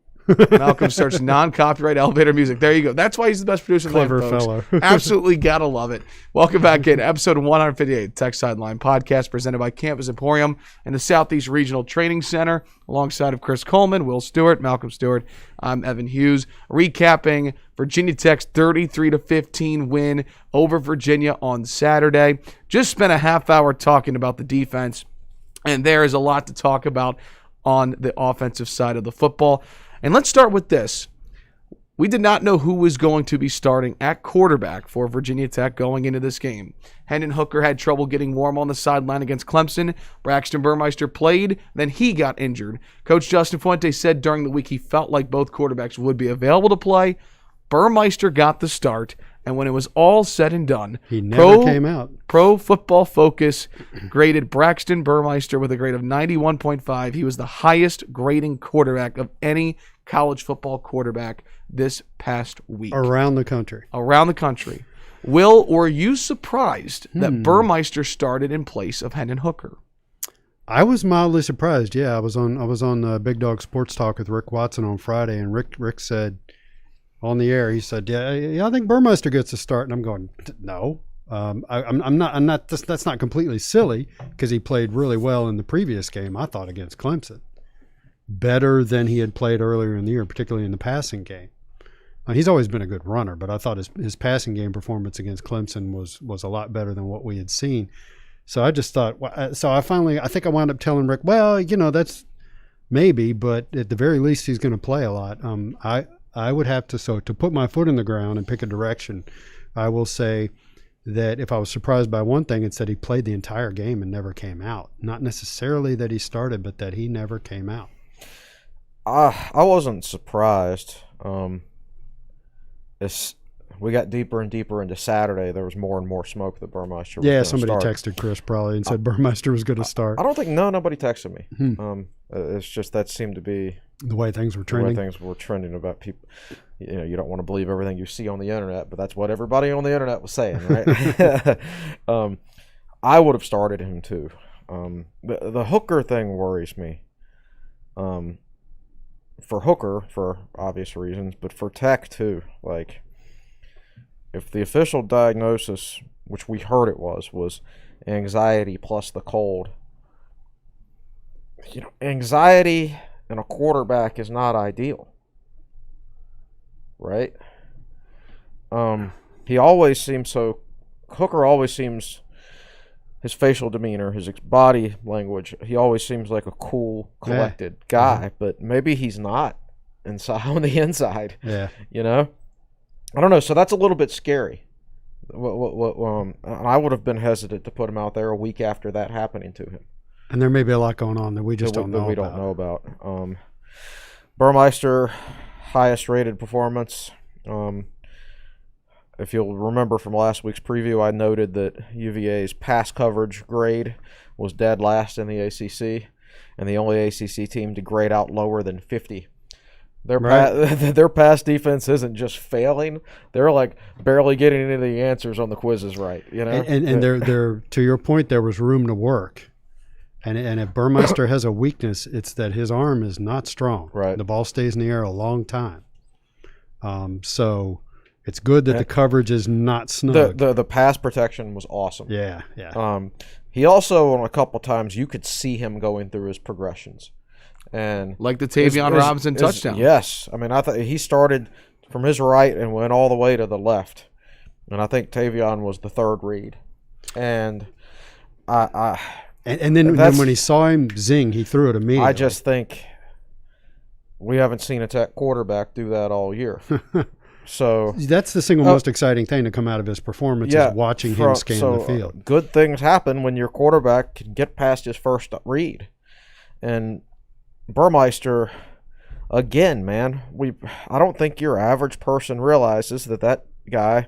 Malcolm starts non-copyright elevator music. There you go. That's why he's the best producer in the land, Clever folks. fellow. Absolutely got to love it. Welcome back in episode 158, Tech Sideline Podcast, presented by Campus Emporium and the Southeast Regional Training Center, alongside of Chris Coleman, Will Stewart, Malcolm Stewart. I'm Evan Hughes, recapping Virginia Tech's 33-15 win over Virginia on Saturday. Just spent a half hour talking about the defense, and there is a lot to talk about on the offensive side of the football. And let's start with this. We did not know who was going to be starting at quarterback for Virginia Tech going into this game. Hendon Hooker had trouble getting warm on the sideline against Clemson. Braxton Burmeister played, then he got injured. Coach Justin Fuente said during the week he felt like both quarterbacks would be available to play. Burmeister got the start, and when it was all said and done, He never came out. Pro Football Focus graded Braxton Burmeister with a grade of 91.5. He was the highest grading quarterback of any college football quarterback this past week. Around the country. Will, were you surprised that Burmeister started in place of Hendon Hooker? I was mildly surprised. Yeah, I was on Big Dog Sports Talk with Rick Watson on Friday, and Rick said on the air, he said, "Yeah, I think Burmeister gets a start." And I'm going, "No, I'm not. That's not completely silly because he played really well in the previous game. I thought against Clemson, better than he had played earlier in the year, particularly in the passing game. He's always been a good runner, but I thought his passing game performance against Clemson was a lot better than what we had seen. So I just thought, so I think I wound up telling Rick, well, that's maybe, but at the very least he's going to play a lot. I would have to put my foot in the ground and pick a direction. I will say that if I was surprised by one thing, it's that he played the entire game and never came out. Not necessarily that he started, but that he never came out. I wasn't surprised. As we got deeper and deeper into Saturday, there was more and more smoke that Burmeister was going to somebody start. Texted Chris probably and said Burmeister was going to start. I don't think nobody texted me. It's just that seemed to be the way things were trending. About people. You don't want to believe everything you see on the internet, but that's what everybody on the internet was saying, right? I would have started him too. The Hooker thing worries me. For Hooker, for obvious reasons, but for Tech too. Like, if the official diagnosis, which we heard it was anxiety plus the cold. Anxiety in a quarterback is not ideal, right? Hooker always seems, his facial demeanor, his body language, he always seems like a cool, collected guy, but maybe he's not on the inside. Yeah. I don't know. So that's a little bit scary. I would have been hesitant to put him out there a week after that happening to him. And there may be a lot going on that we just don't know about. Burmeister, highest rated performance. If you'll remember from last week's preview, I noted that UVA's pass coverage grade was dead last in the ACC, and the only ACC team to grade out lower than 50. Their pass defense isn't just failing; they're like barely getting any of the answers on the quizzes right. And there, to your point, there was room to work. And if Burmeister has a weakness, it's that his arm is not strong. Right. The ball stays in the air a long time. So it's good that the coverage is not snug. The pass protection was awesome. Yeah. He also, on a couple times, you could see him going through his progressions. And like the Tavion Robinson touchdown. Yes. I mean, I thought he started from his right and went all the way to the left. And I think Tavion was the third read. And And then when he saw him zing, he threw it immediately. I just think we haven't seen a Tech quarterback do that all year. So that's the single most exciting thing to come out of his performance is watching him scan the field. Good things happen when your quarterback can get past his first read. And Burmeister, again, man, I don't think your average person realizes that guy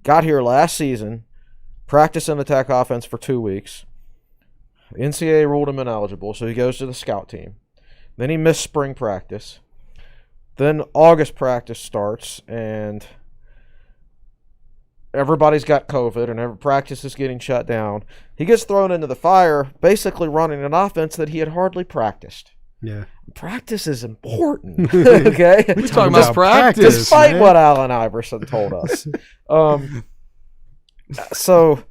got here last season, practiced in the Tech offense for 2 weeks. The NCAA ruled him ineligible, so he goes to the scout team. Then he missed spring practice. Then August practice starts, and everybody's got COVID, and every practice is getting shut down. He gets thrown into the fire, basically running an offense that he had hardly practiced. Yeah. Practice is important. Okay? We're talking about practice. Despite man. what Allen Iverson told us. So,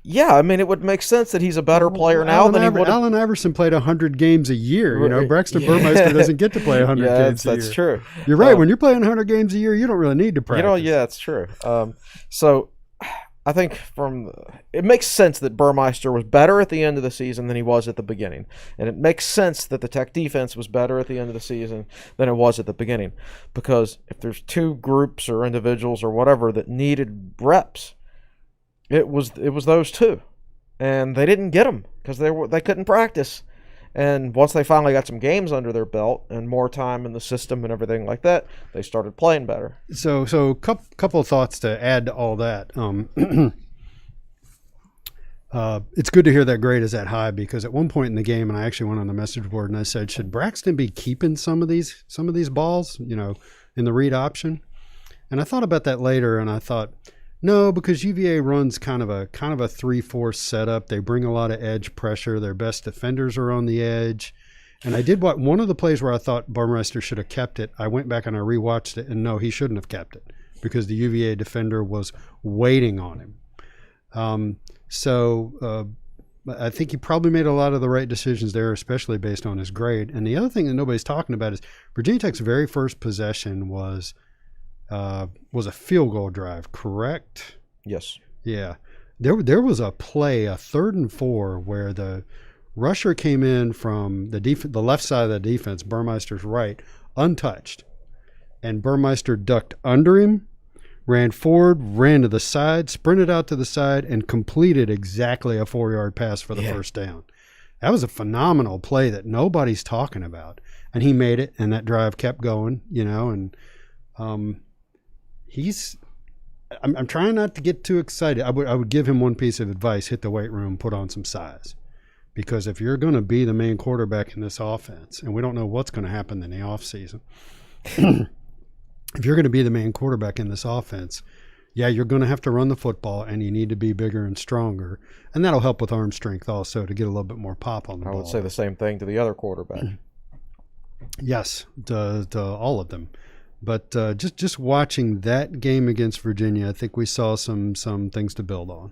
yeah, I mean, it would make sense that he's a better player now than he would have. Allen Iverson played 100 games a year. You know, Right. Braxton Burmeister doesn't get to play 100 games a year. That's true. You're right. When you're playing 100 games a year, you don't really need to practice. Yeah, it's true. So I think it makes sense that Burmeister was better at the end of the season than he was at the beginning. And it makes sense that the Tech defense was better at the end of the season than it was at the beginning. Because if there's two groups or individuals or whatever that needed reps, it was those two. And they didn't get them because they couldn't practice. And once they finally got some games under their belt and more time in the system and everything like that, they started playing better. So couple of thoughts to add to all that. It's good to hear that grade is that high, because at one point in the game, and I actually went on the message board and I said, should Braxton be keeping some of these balls, you know, in the read option? And I thought about that later, and I thought, no, because UVA runs kind of a 3-4 setup. They bring a lot of edge pressure. Their best defenders are on the edge. And I did one of the plays where I thought Burmeister should have kept it. I went back and I rewatched it, and no, he shouldn't have kept it because the UVA defender was waiting on him. So I think he probably made a lot of the right decisions there, especially based on his grade. And the other thing that nobody's talking about is Virginia Tech's very first possession was a field goal drive, correct? Yes. Yeah. There was a play, a 3rd and 4, where the rusher came in from the left side of the defense, Burmeister's right, untouched. And Burmeister ducked under him, ran forward, ran to the side, sprinted out to the side, and completed exactly a 4-yard pass for the first down. That was a phenomenal play that nobody's talking about. And he made it, and that drive kept going, you know, and I'm trying not to get too excited. I would give him one piece of advice: hit the weight room, put on some size, because if you're going to be the main quarterback in this offense, and we don't know what's going to happen in the offseason, if you're going to be the main quarterback in this offense, yeah, you're going to have to run the football, and you need to be bigger and stronger, and that'll help with arm strength also to get a little bit more pop on the ball. I would say the same thing to the other quarterback. Yes, to all of them. But just watching that game against Virginia, I think we saw some things to build on.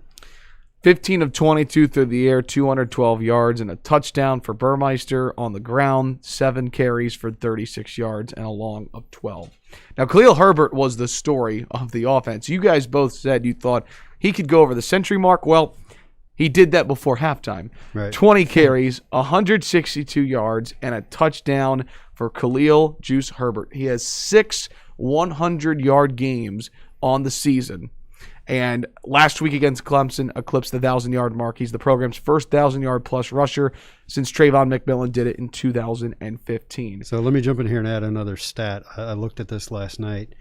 15 of 22 through the air, 212 yards, and a touchdown for Burmeister. On the ground, 7 carries for 36 yards and a long of 12. Now, Khalil Herbert was the story of the offense. You guys both said you thought he could go over the century mark. Well, he did that before halftime. Right. 20 carries, 162 yards, and a touchdown for Khalil Juice Herbert. He has 6 100-yard games on the season. And last week against Clemson, eclipsed the 1,000-yard mark. He's the program's first 1,000-yard-plus rusher since Trayvon McMillan did it in 2015. So let me jump in here and add another stat. I looked at this last night.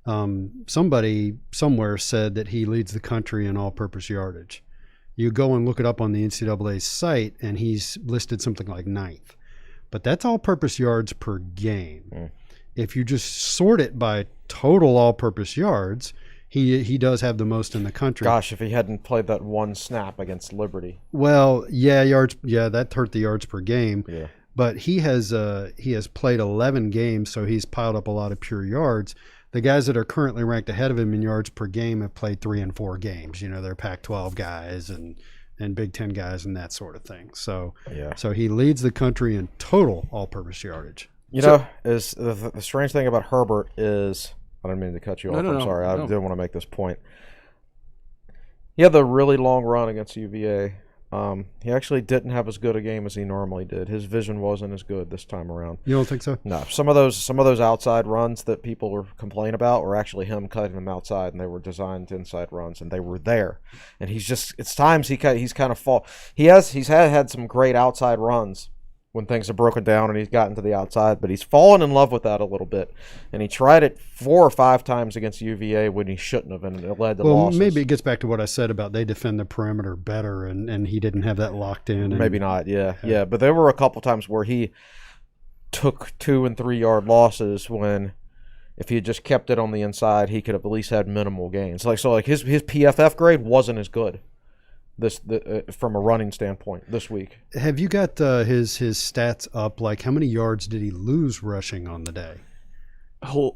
Somebody somewhere said that he leads the country in all-purpose yardage. You go and look it up on the NCAA site, and he's listed something like 9th. But that's all-purpose yards per game. If you just sort it by total all-purpose yards, he does have the most in the country. Gosh, if he hadn't played that one snap against Liberty. Well, yards. Yeah, that hurt the yards per game. Yeah. But he has played 11 games, so he's piled up a lot of pure yards. The guys that are currently ranked ahead of him in yards per game have played 3 and 4 games. You know, they're Pac-12 guys and Big Ten guys and that sort of thing. So he leads the country in total all-purpose yardage. You know, is the strange thing about Herbert is, I don't mean to cut you off. I'm sorry. I did want to make this point. He had the really long run against UVA. He actually didn't have as good a game as he normally did. His vision wasn't as good this time around. You don't think so? No. Some of those outside runs that people were complaining about were actually him cutting them outside, and they were designed inside runs, and they were there. And it's times he's kind of fall. He's had some great outside runs when things have broken down and he's gotten to the outside, but he's fallen in love with that a little bit. And he tried it 4 or 5 times against UVA when he shouldn't have, and it led to losses. Maybe it gets back to what I said about they defend the perimeter better, and he didn't have that locked in. Maybe not, yeah. But there were a couple times where he took 2 and 3 yard losses when if he had just kept it on the inside, he could have at least had minimal gains. Like his PFF grade wasn't as good. from a running standpoint this week. Have you got his stats up? Like, how many yards did he lose rushing on the day?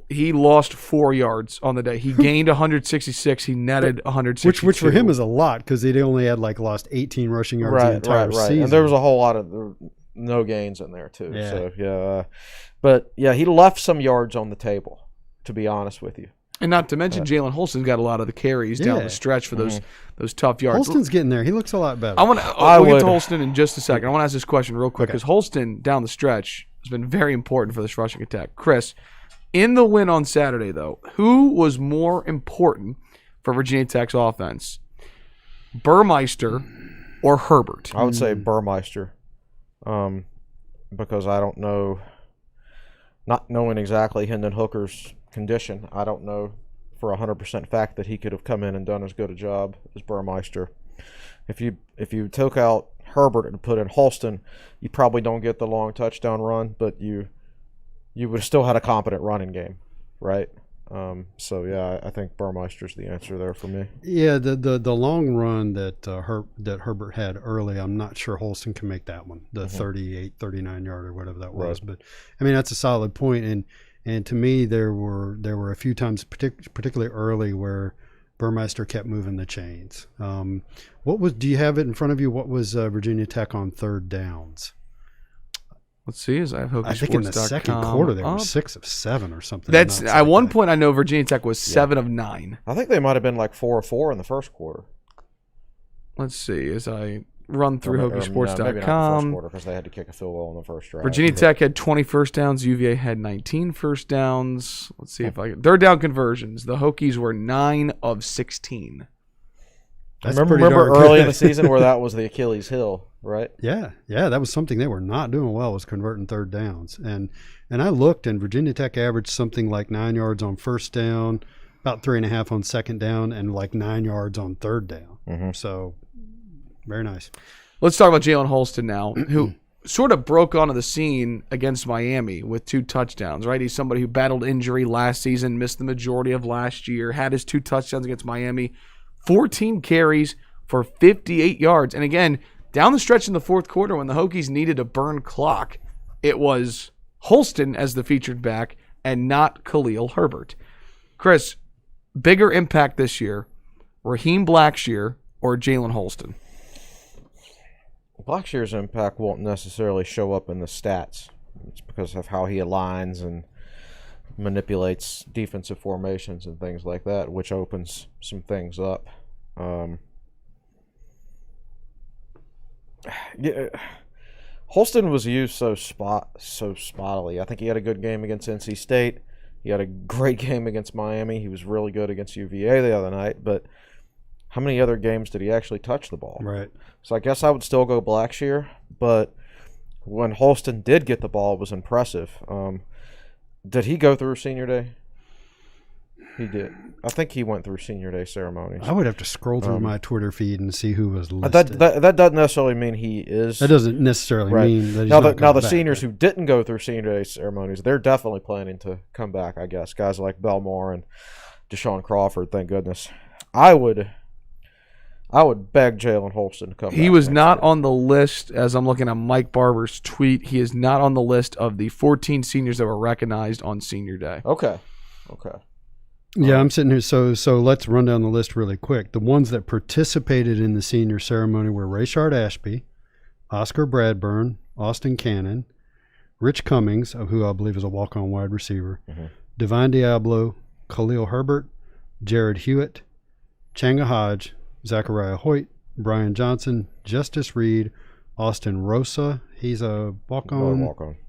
He lost 4 yards on the day. He gained 166. He netted 162. Which for him is a lot because he only had lost 18 rushing yards the entire season. And there was a whole lot of no gains in there too. Yeah. So but he left some yards on the table, to be honest with you. And not to mention, Jalen Holsten's got a lot of the carries down the stretch for those tough yards. Holsten's getting there. He looks a lot better. We'll get to Holsten in just a second. I want to ask this question real quick because Holsten down the stretch has been very important for this rushing attack. Chris, in the win on Saturday, though, who was more important for Virginia Tech's offense, Burmeister or Herbert? I would say Burmeister, because I don't know, not knowing exactly Hendon Hooker's condition, I don't know for 100% fact that he could have come in and done as good a job as Burmeister. If you took out Herbert and put in Holsten, you probably don't get the long touchdown run, but you would have still had a competent running game, right? I think Burmeister's the answer there for me. Yeah, the long run that Herbert had early, I'm not sure Holsten can make that one, the 38, 39 yard or whatever that was. But I mean, that's a solid point. And to me, there were a few times, particularly early, where Burmeister kept moving the chains. Do you have it in front of you? What was Virginia Tech on third downs? Let's see. As I think in the second quarter they were 6 of 7 or something. That's at one point. I know Virginia Tech was 7 of 9. I think they might have been 4 of 4 in the first quarter. Let's see. As I run through HokiesSports.com, maybe not the first quarter because they had to kick a field goal in the first drive. Virginia Tech had 20 first downs. UVA had 19 first downs. Let's see if I can. Third down conversions. The Hokies were 9 of 16. I remember early in the season where that was the Achilles heel, right? Yeah, that was something they were not doing well, was converting third downs. And I looked, and Virginia Tech averaged something like 9 yards on first down, about 3.5 on second down, and 9 yards on third down. Mm-hmm. So, very nice. Let's talk about Jalen Holsten now, who sort of broke onto the scene against Miami with 2 touchdowns, right? He's somebody who battled injury last season, missed the majority of last year, had his 2 touchdowns against Miami. 14 carries for 58 yards. And again, down the stretch in the fourth quarter when the Hokies needed a burn clock, it was Holsten as the featured back and not Khalil Herbert. Chris, bigger impact this year, Raheem Blackshear or Jalen Holsten? Blackshear's impact won't necessarily show up in the stats. It's because of how he aligns and manipulates defensive formations and things like that, which opens some things up. Holsten was used so spottily. I think he had a good game against NC State. He had a great game against Miami. He was really good against UVA the other night. But how many other games did he actually touch the ball? Right. So I guess I would still go Blackshear. But when Holsten did get the ball, it was impressive. Did he go through senior day? He did. I think he went through senior day ceremonies. I would have to scroll through my Twitter feed and see who was listed. That doesn't necessarily mean he is. That doesn't necessarily mean that he's now not the back. seniors who didn't go through senior day ceremonies, they're definitely planning to come back, I guess. Guys like Belmore and Deshaun Crawford, thank goodness. I would beg Jalen Holsten to come back. He was not on the list, as I'm looking at Mike Barber's tweet. He is not on the list of the 14 seniors that were recognized on senior day. Okay. Yeah, I'm sitting here. So let's run down the list really quick. The ones that participated in the senior ceremony were Rayshard Ashby, Oscar Bradburn, Austin Cannon, Rich Cummings, who I believe is a walk-on wide receiver, Divine Diablo, Khalil Herbert, Jared Hewitt, Changa Hodge, Zachariah Hoyt, Brian Johnson, Justice Reed, Austin Rosa. He's a walk-on.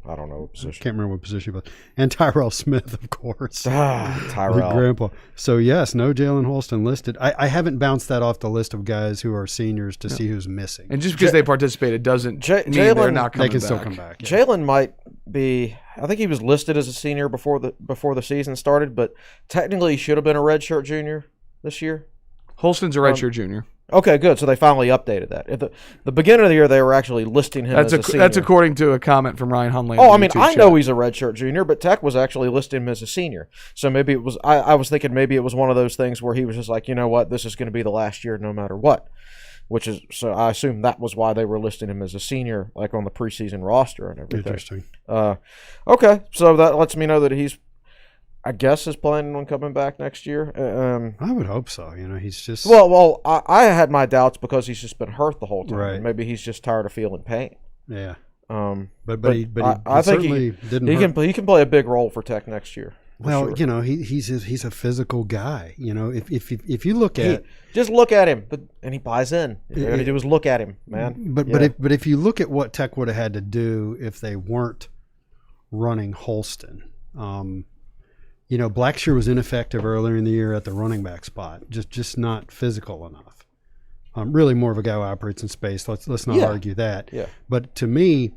I don't know what position. Can't remember what position he was. And Tyrell Smith, of course. Tyrell. Grandpa. So, yes, no Jalen Holsten listed. I haven't bounced that off the list of guys who are seniors to see who's missing. And just because they participated doesn't mean they're not coming back. They can still come back. Yeah. Jalen might be – I think he was listed as a senior before the season started, but technically he should have been a redshirt junior this year. Holsten's a redshirt junior. Okay, good. So they finally updated that. At the beginning of the year, they were actually listing him as a senior. That's according to a comment from Ryan Hunley. Oh, I mean, I know he's a redshirt junior, but Tech was actually listing him as a senior. So maybe it was. I was thinking maybe it was one of those things where he was just like, you know what, this is going to be the last year no matter what. so I assume that was why they were listing him as a senior, like on the preseason roster and everything. Interesting. Okay, so that lets me know that he's, I guess, is planning on coming back next year. I would hope so. He's just well. I had my doubts because he's just been hurt the whole time. Right. Maybe he's just tired of feeling pain. Yeah. But he I think certainly didn't. He can play a big role for Tech next year. Well, sure. he's a physical guy. If you look at just look at him, and he buys in. All you got to do is look at him, man. But if you look at what Tech would have had to do if they weren't running Holsten, Blacksburg was ineffective earlier in the year at the running back spot, just not physical enough. Really more of a guy who operates in space. Let's not argue that. Yeah. But to me,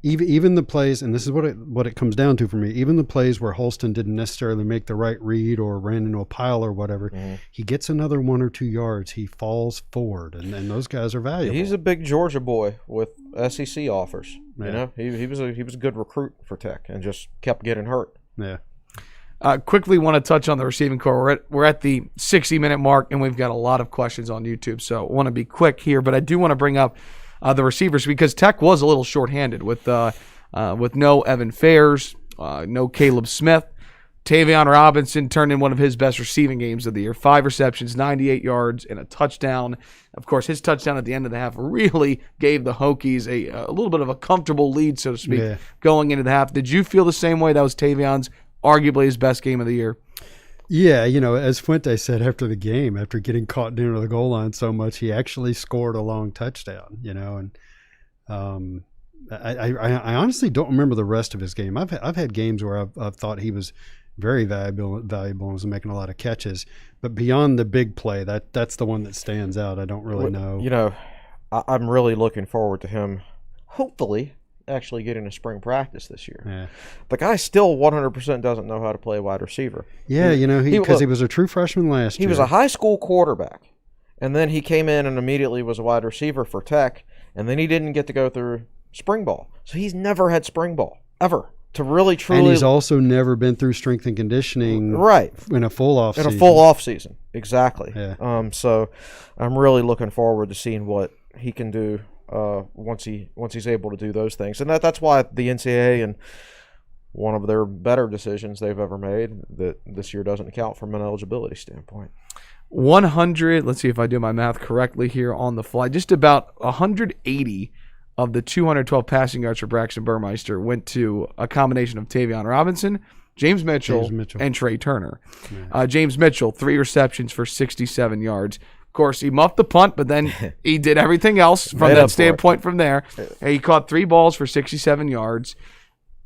even the plays, and this is what it comes down to for me, even the plays where Holsten didn't necessarily make the right read or ran into a pile or whatever, he gets another 1 or 2 yards, he falls forward, and those guys are valuable. He's a big Georgia boy with SEC offers. Yeah. He was a good recruit for Tech and just kept getting hurt. Yeah. Quickly want to touch on the receiving core. We're at the 60-minute mark, and we've got a lot of questions on YouTube, so I want to be quick here. But I do want to bring up the receivers because Tech was a little shorthanded with no Evan Fairs, no Caleb Smith. Tavion Robinson turned in one of his best receiving games of the year. 5 receptions, 98 yards, and a touchdown. Of course, his touchdown at the end of the half really gave the Hokies a little bit of a comfortable lead, so to speak, going into the half. Did you feel the same way? That was Tavion's arguably his best game of the year. Yeah, as Fuente said after the game, after getting caught near the goal line so much, he actually scored a long touchdown, and I honestly don't remember the rest of his game. I've had games where I've thought he was very valuable and was making a lot of catches, but beyond the big play, that's the one that stands out. I don't really know. I'm really looking forward to him, hopefully, actually getting a spring practice this year. Yeah. The guy still 100% doesn't know how to play wide receiver. Yeah, because he was a true freshman last year. He was a high school quarterback, and then he came in and immediately was a wide receiver for Tech, and then he didn't get to go through spring ball. So he's never had spring ball, ever, to really truly. And he's also never been through strength and conditioning in a full off season. In a full off season, exactly. Yeah. So I'm really looking forward to seeing what he can do once he's able to do those things. And that's why the NCAA, and one of their better decisions they've ever made, that this year doesn't count from an eligibility standpoint. 100, let's see if I do my math correctly here on the fly, just about 180 of the 212 passing yards for Braxton Burmeister went to a combination of Tavion Robinson, James Mitchell, and Trey Turner. Yeah. James Mitchell, 3 receptions for 67 yards. Of course, he muffed the punt, but then he did everything else from that standpoint from there. He caught 3 balls for 67 yards.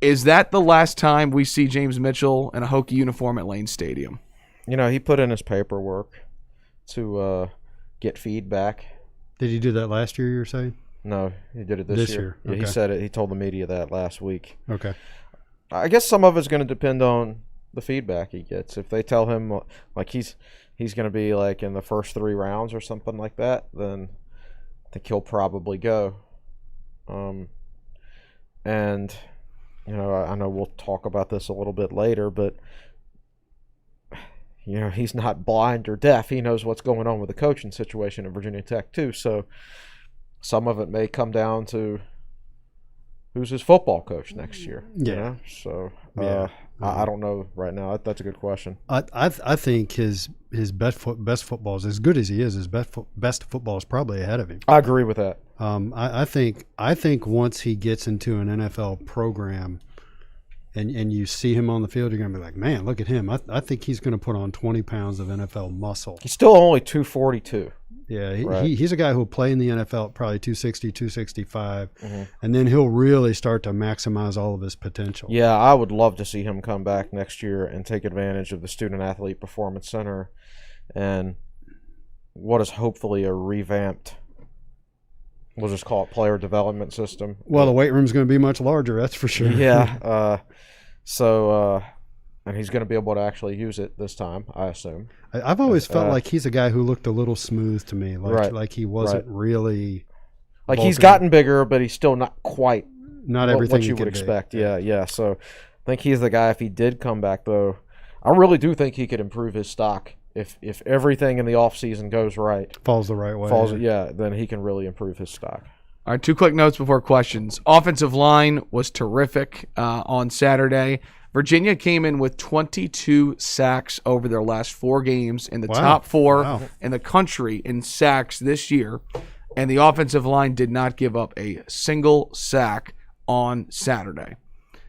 Is that the last time we see James Mitchell in a Hokie uniform at Lane Stadium? He put in his paperwork to get feedback. Did he do that last year, you were saying? No, he did it this year. Yeah, okay. He said it. He told the media that last week. Okay. I guess some of it's going to depend on the feedback he gets. If they tell him like he's going to be like in the first 3 rounds or something like that, then I think he'll probably go. And I know we'll talk about this a little bit later, but he's not blind or deaf. He knows what's going on with the coaching situation at Virginia Tech too. So some of it may come down to who's his football coach next year. Yeah. So I don't know right now. That's a good question. I think his best football is as good as he is. His best football is probably ahead of him. I agree with that. I think once he gets into an NFL program, and you see him on the field, you're gonna be like, man, look at him. I think he's gonna put on 20 pounds of NFL muscle. He's still only 242. Yeah, he's a guy who'll play in the NFL at probably 260, 265, and then he'll really start to maximize all of his potential. Yeah, I would love to see him come back next year and take advantage of the Student Athlete Performance Center and what is hopefully a revamped, we'll just call it player development system. Well, the weight room's going to be much larger, that's for sure. Yeah, and he's going to be able to actually use it this time, I assume. I've always felt like he's a guy who looked a little smooth to me, like he wasn't really like he's gotten bigger, but he's still not quite everything what you would expect. Yeah. So I think he's the guy. If he did come back, though, I really do think he could improve his stock if everything in the offseason goes right, falls the right way, then he can really improve his stock. All right, 2 quick notes before questions. Offensive line was terrific on Saturday. Virginia came in with 22 sacks over their last 4 games, in the top 4 in the country in sacks this year. And the offensive line did not give up a single sack on Saturday.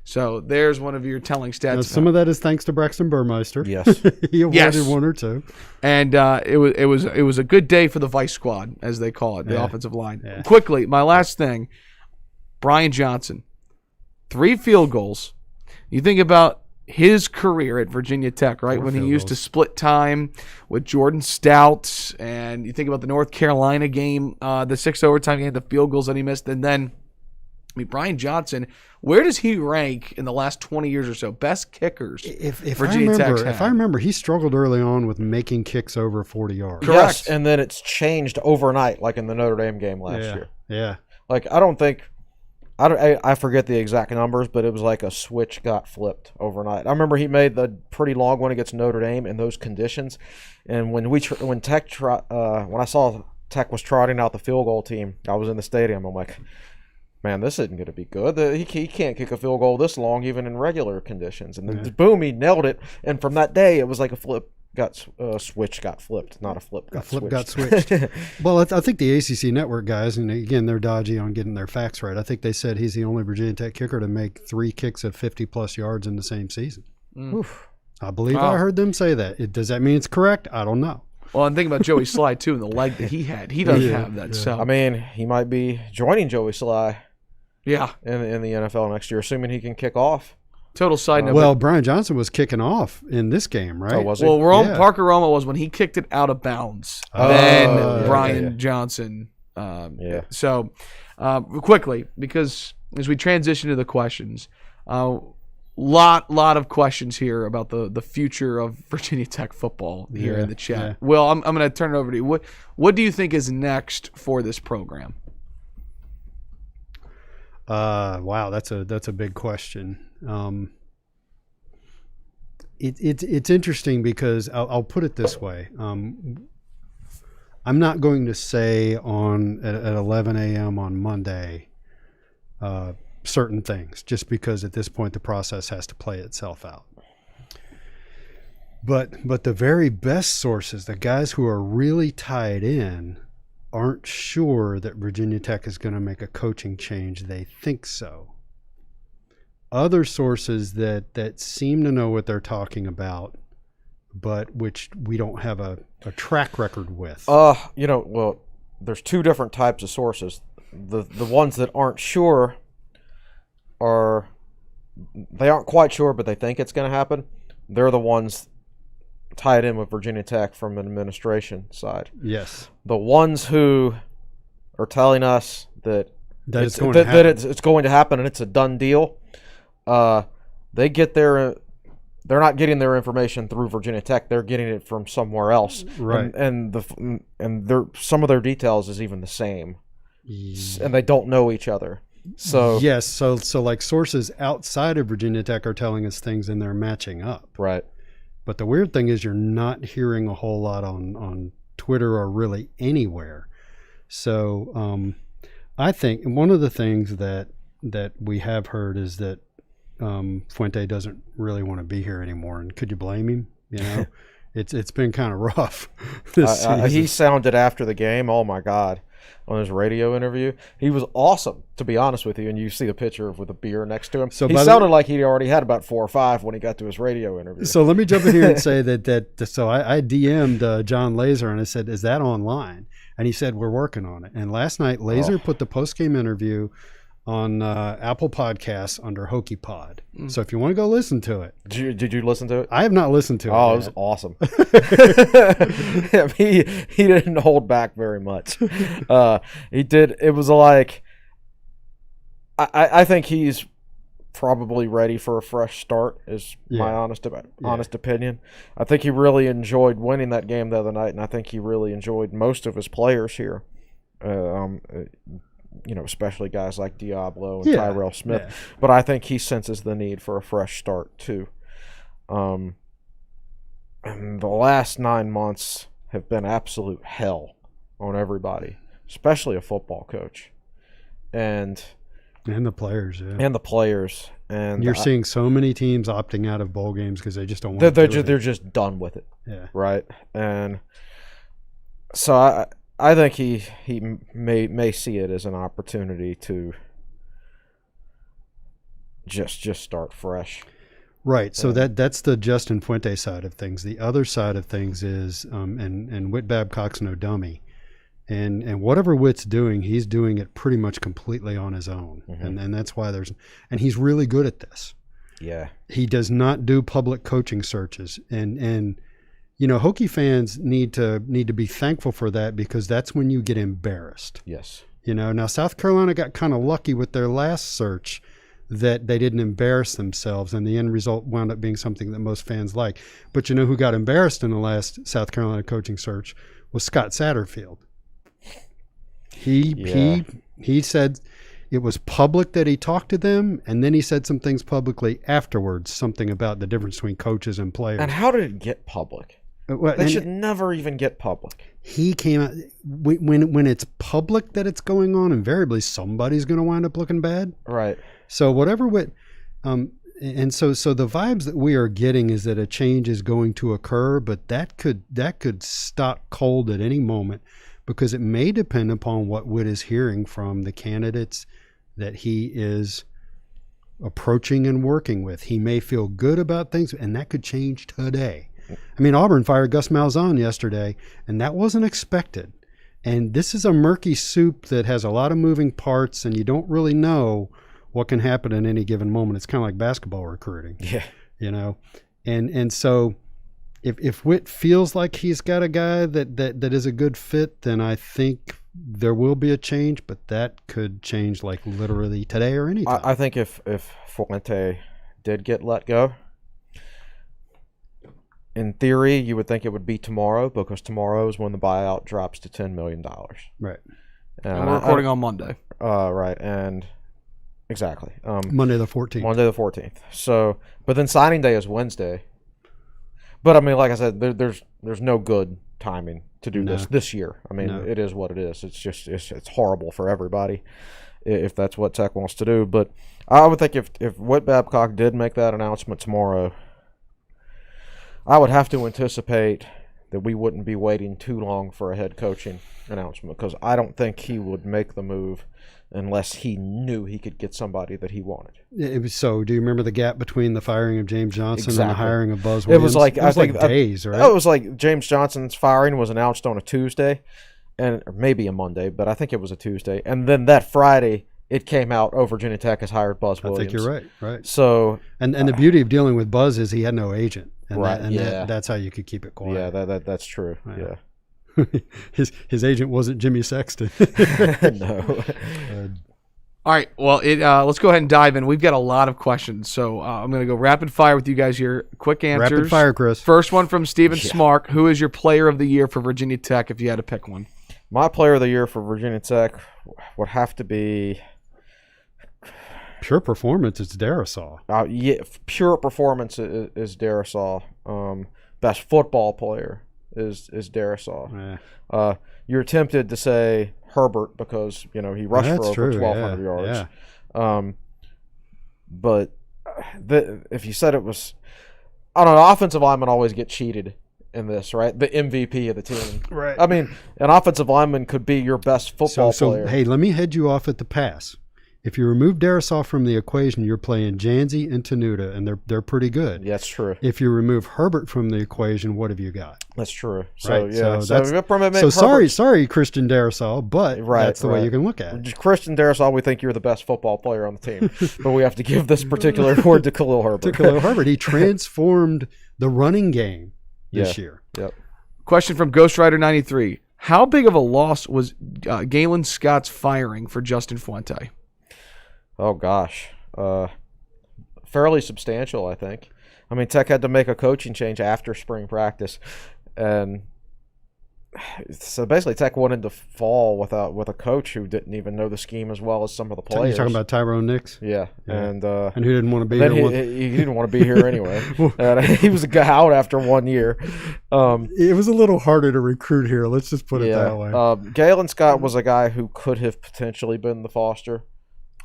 So there's one of your telling stats. Now, some of that is thanks to Braxton Burmeister. Yes. He avoided 1 or 2. And it was a good day for the Vice Squad, as they call it, the offensive line. Yeah. Quickly, my last thing, Brian Johnson, 3 field goals. You think about his career at Virginia Tech, right? When he used to split time with Jordan Stout, and you think about the North Carolina game, the 6 overtime game, the field goals that he missed, and then, Brian Johnson, where does he rank in the last 20 years or so? Best kickers if I remember, he struggled early on with making kicks over 40 yards. Correct. Yes, and then it's changed overnight, like in the Notre Dame game last year. Yeah. Like, I forget the exact numbers, but it was like a switch got flipped overnight. I remember he made the pretty long one against Notre Dame in those conditions, and when I saw Tech was trotting out the field goal team, I was in the stadium. I'm like, man, this isn't going to be good. He can't kick a field goal this long, even in regular conditions. And then boom, he nailed it. And from that day, it was like a switch got flipped, not a flip got switched. Got switched. Well, I think the ACC Network guys, and again, they're dodgy on getting their facts right. I think they said he's the only Virginia Tech kicker to make 3 kicks of 50-plus yards in the same season. I believe I heard them say that. Does that mean it's correct? I don't know. Well, I'm thinking about Joey Sly, too, and the leg that he had. He doesn't have that. Yeah. So I mean, he might be joining Joey Sly in the NFL next year, assuming he can kick off. Total side note. Well, Brian Johnson was kicking off in this game, right? Oh, was he? Well, Parker Roma was when he kicked it out of bounds. Then Brian Johnson. So, quickly, because as we transition to the questions, lot of questions here about the future of Virginia Tech football here in the chat. Yeah. Will, I'm going to turn it over to you. What do you think is next for this program? Wow, that's a big question. It's interesting because I'll put it this way. I'm not going to say at 11 a.m. on Monday certain things, just because at this point the process has to play itself out. But the very best sources, the guys who are really tied in, aren't sure that Virginia Tech is going to make a coaching change. They think so. Other sources that seem to know what they're talking about, but which we don't have a track record with. Well, there's 2 different types of sources. The ones that aren't sure they aren't quite sure, but they think it's going to happen. They're the ones tied in with Virginia Tech from an administration side. Yes. The ones who are telling us that it's going to happen and it's a done deal, they get they're not getting their information through Virginia Tech. They're getting it from somewhere else. Right. And some of their details is even the same. And they don't know each other. So yes, so like sources outside of Virginia Tech are telling us things and they're matching up. Right. But the weird thing is you're not hearing a whole lot on Twitter or really anywhere. So I think one of the things that we have heard is that Fuente doesn't really want to be here anymore. And could you blame him? You know, it's been kind of rough this season. He sounded after the game, oh my God, on his radio interview. He was awesome, to be honest with you. And you see the picture with a beer next to him. So he sounded like he already had about 4 or 5 when he got to his radio interview. So let me jump in here and say so I DM'd John Laser and I said, is that online? And he said, we're working on it. And last night, Laser put the post-game interview on Apple Podcasts under Hokie Pod. So if you want to go listen to it. Did you listen to it? I have not listened to it. Oh, it was awesome. He didn't hold back very much. He did. It was like, I think he's probably ready for a fresh start, is my honest opinion. I think he really enjoyed winning that game the other night, and I think he really enjoyed most of his players here. Especially guys like Diablo and Tyrell Smith. Yeah. But I think he senses the need for a fresh start too. the last 9 months have been absolute hell on everybody, especially a football coach. And the players, yeah. And the players. And you're seeing so many teams opting out of bowl games because they just don't want to. They're just done with it. Yeah. Right. And so I think he may see it as an opportunity to just start fresh. Right. So that's the Justin Fuente side of things. The other side of things is and Whit Babcock's no dummy. And whatever Whit's doing, he's doing it pretty much completely on his own. Mm-hmm. And that's why and he's really good at this. Yeah. He does not do public coaching searches. And Hokie fans need to be thankful for that, because that's when you get embarrassed. Yes. Now South Carolina got kind of lucky with their last search that they didn't embarrass themselves, and the end result wound up being something that most fans like. But who got embarrassed in the last South Carolina coaching search was Scott Satterfield. He said it was public that he talked to them, and then he said some things publicly afterwards, something about the difference between coaches and players. And how did it get public? They should never even get public. He came out when it's public that it's going on. Invariably, somebody's going to wind up looking bad. Right. So whatever. And so the vibes that we are getting is that a change is going to occur, but that could stop cold at any moment, because it may depend upon what Whit is hearing from the candidates that he is approaching and working with. He may feel good about things, and that could change today. I mean, Auburn fired Gus Malzahn yesterday, and that wasn't expected. And this is a murky soup that has a lot of moving parts, and you don't really know what can happen at any given moment. It's kind of like basketball recruiting. Yeah. And so if Whit feels like he's got a guy that is a good fit, then I think there will be a change, but that could change like literally today or anytime. I think if Fuente did get let go, in theory, you would think it would be tomorrow, because tomorrow is when the buyout drops to $10 million. Right. And we're recording on Monday. Right. And exactly. Monday the 14th. Monday the 14th. So, but then signing day is Wednesday. But I mean, like I said, there's no good timing to do this year. I mean, It is what it is. It's just it's horrible for everybody if that's what Tech wants to do. But I would think if Whit Babcock did make that announcement tomorrow, I would have to anticipate that we wouldn't be waiting too long for a head coaching announcement, because I don't think he would make the move unless he knew he could get somebody that he wanted. It was so. Do you remember the gap between the firing of James Johnson and the hiring of Buzz Williams? It was like days, right? It was like James Johnson's firing was announced on a Tuesday, or maybe a Monday, but I think it was a Tuesday. And then that Friday, it came out, Virginia Tech has hired Buzz Williams. I think you're right. So, and the beauty of dealing with Buzz is he had no agent. And right. That's how you could keep it quiet. Yeah, that's true. Yeah. His agent wasn't Jimmy Sexton. No. All right. Well, let's go ahead and dive in. We've got a lot of questions, so I'm going to go rapid fire with you guys here. Quick answers. Rapid fire, Chris. First one from Steven Smark. Who is your player of the year for Virginia Tech, if you had to pick one? My player of the year for Virginia Tech would have to be... Pure performance, it's Darrisaw. Pure performance is Darrisaw. Best football player is Darrisaw. Yeah. You're tempted to say Herbert because he rushed for over 1,200 yards. Yeah. But if you said it was, I don't know. Offensive linemen always get cheated in this, right? The MVP of the team, right? I mean, an offensive lineman could be your best football player. So hey, let me head you off at the pass. If you remove Darrisaw from the equation, you're playing Janzi and Tenuta, and they're pretty good. Yeah, that's true. If you remove Herbert from the equation, what have you got? That's true. So right. yeah. Sorry, Christian Darrisaw, but that's the way you can look at it. Christian Darrisaw, we think you're the best football player on the team, but we have to give this particular award to Khalil Herbert. He transformed the running game this year. Yep. Question from Ghostwriter93. How big of a loss was Galen Scott's firing for Justin Fuente? Oh, gosh. Fairly substantial, I think. I mean, Tech had to make a coaching change after spring practice. And So basically, Tech went into fall with a coach who didn't even know the scheme as well as some of the players. You're talking about Tyrone Nix? Yeah. And who didn't want to be then here? he didn't want to be here anyway. He was out after 1 year. It was a little harder to recruit here. Let's just put it that way. Galen Scott was a guy who could have potentially been the Foster.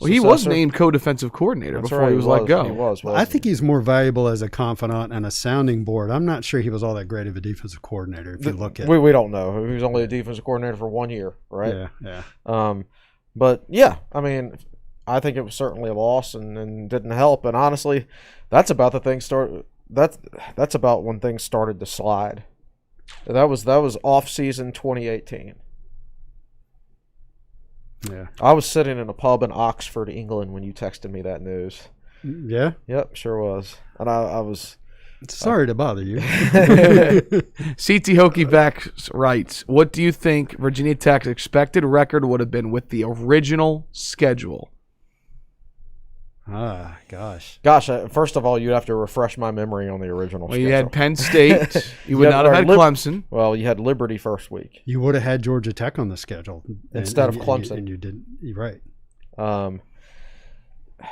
Well, he was named co-defensive coordinator before he was let go. He was. I think he's more valuable as a confidant and a sounding board. I'm not sure he was all that great of a defensive coordinator. If you look at we don't know. He was only a defensive coordinator for 1 year, right? Yeah. But yeah, I mean, I think it was certainly a loss and didn't help. And honestly, that's about the thing That's about when things started to slide. That was off season 2018. Yeah. I was sitting in a pub in Oxford, England, when you texted me that news. Yeah? Yep, sure was. And I was... Sorry to bother you. CT Hockeyback writes, what do you think Virginia Tech's expected record would have been with the original schedule? Gosh. First of all, you'd have to refresh my memory on the original schedule. You had Penn State. You would not have had Clemson. Well, you had Liberty first week. You would have had Georgia Tech on the schedule. Instead of Clemson. And you didn't. You're right.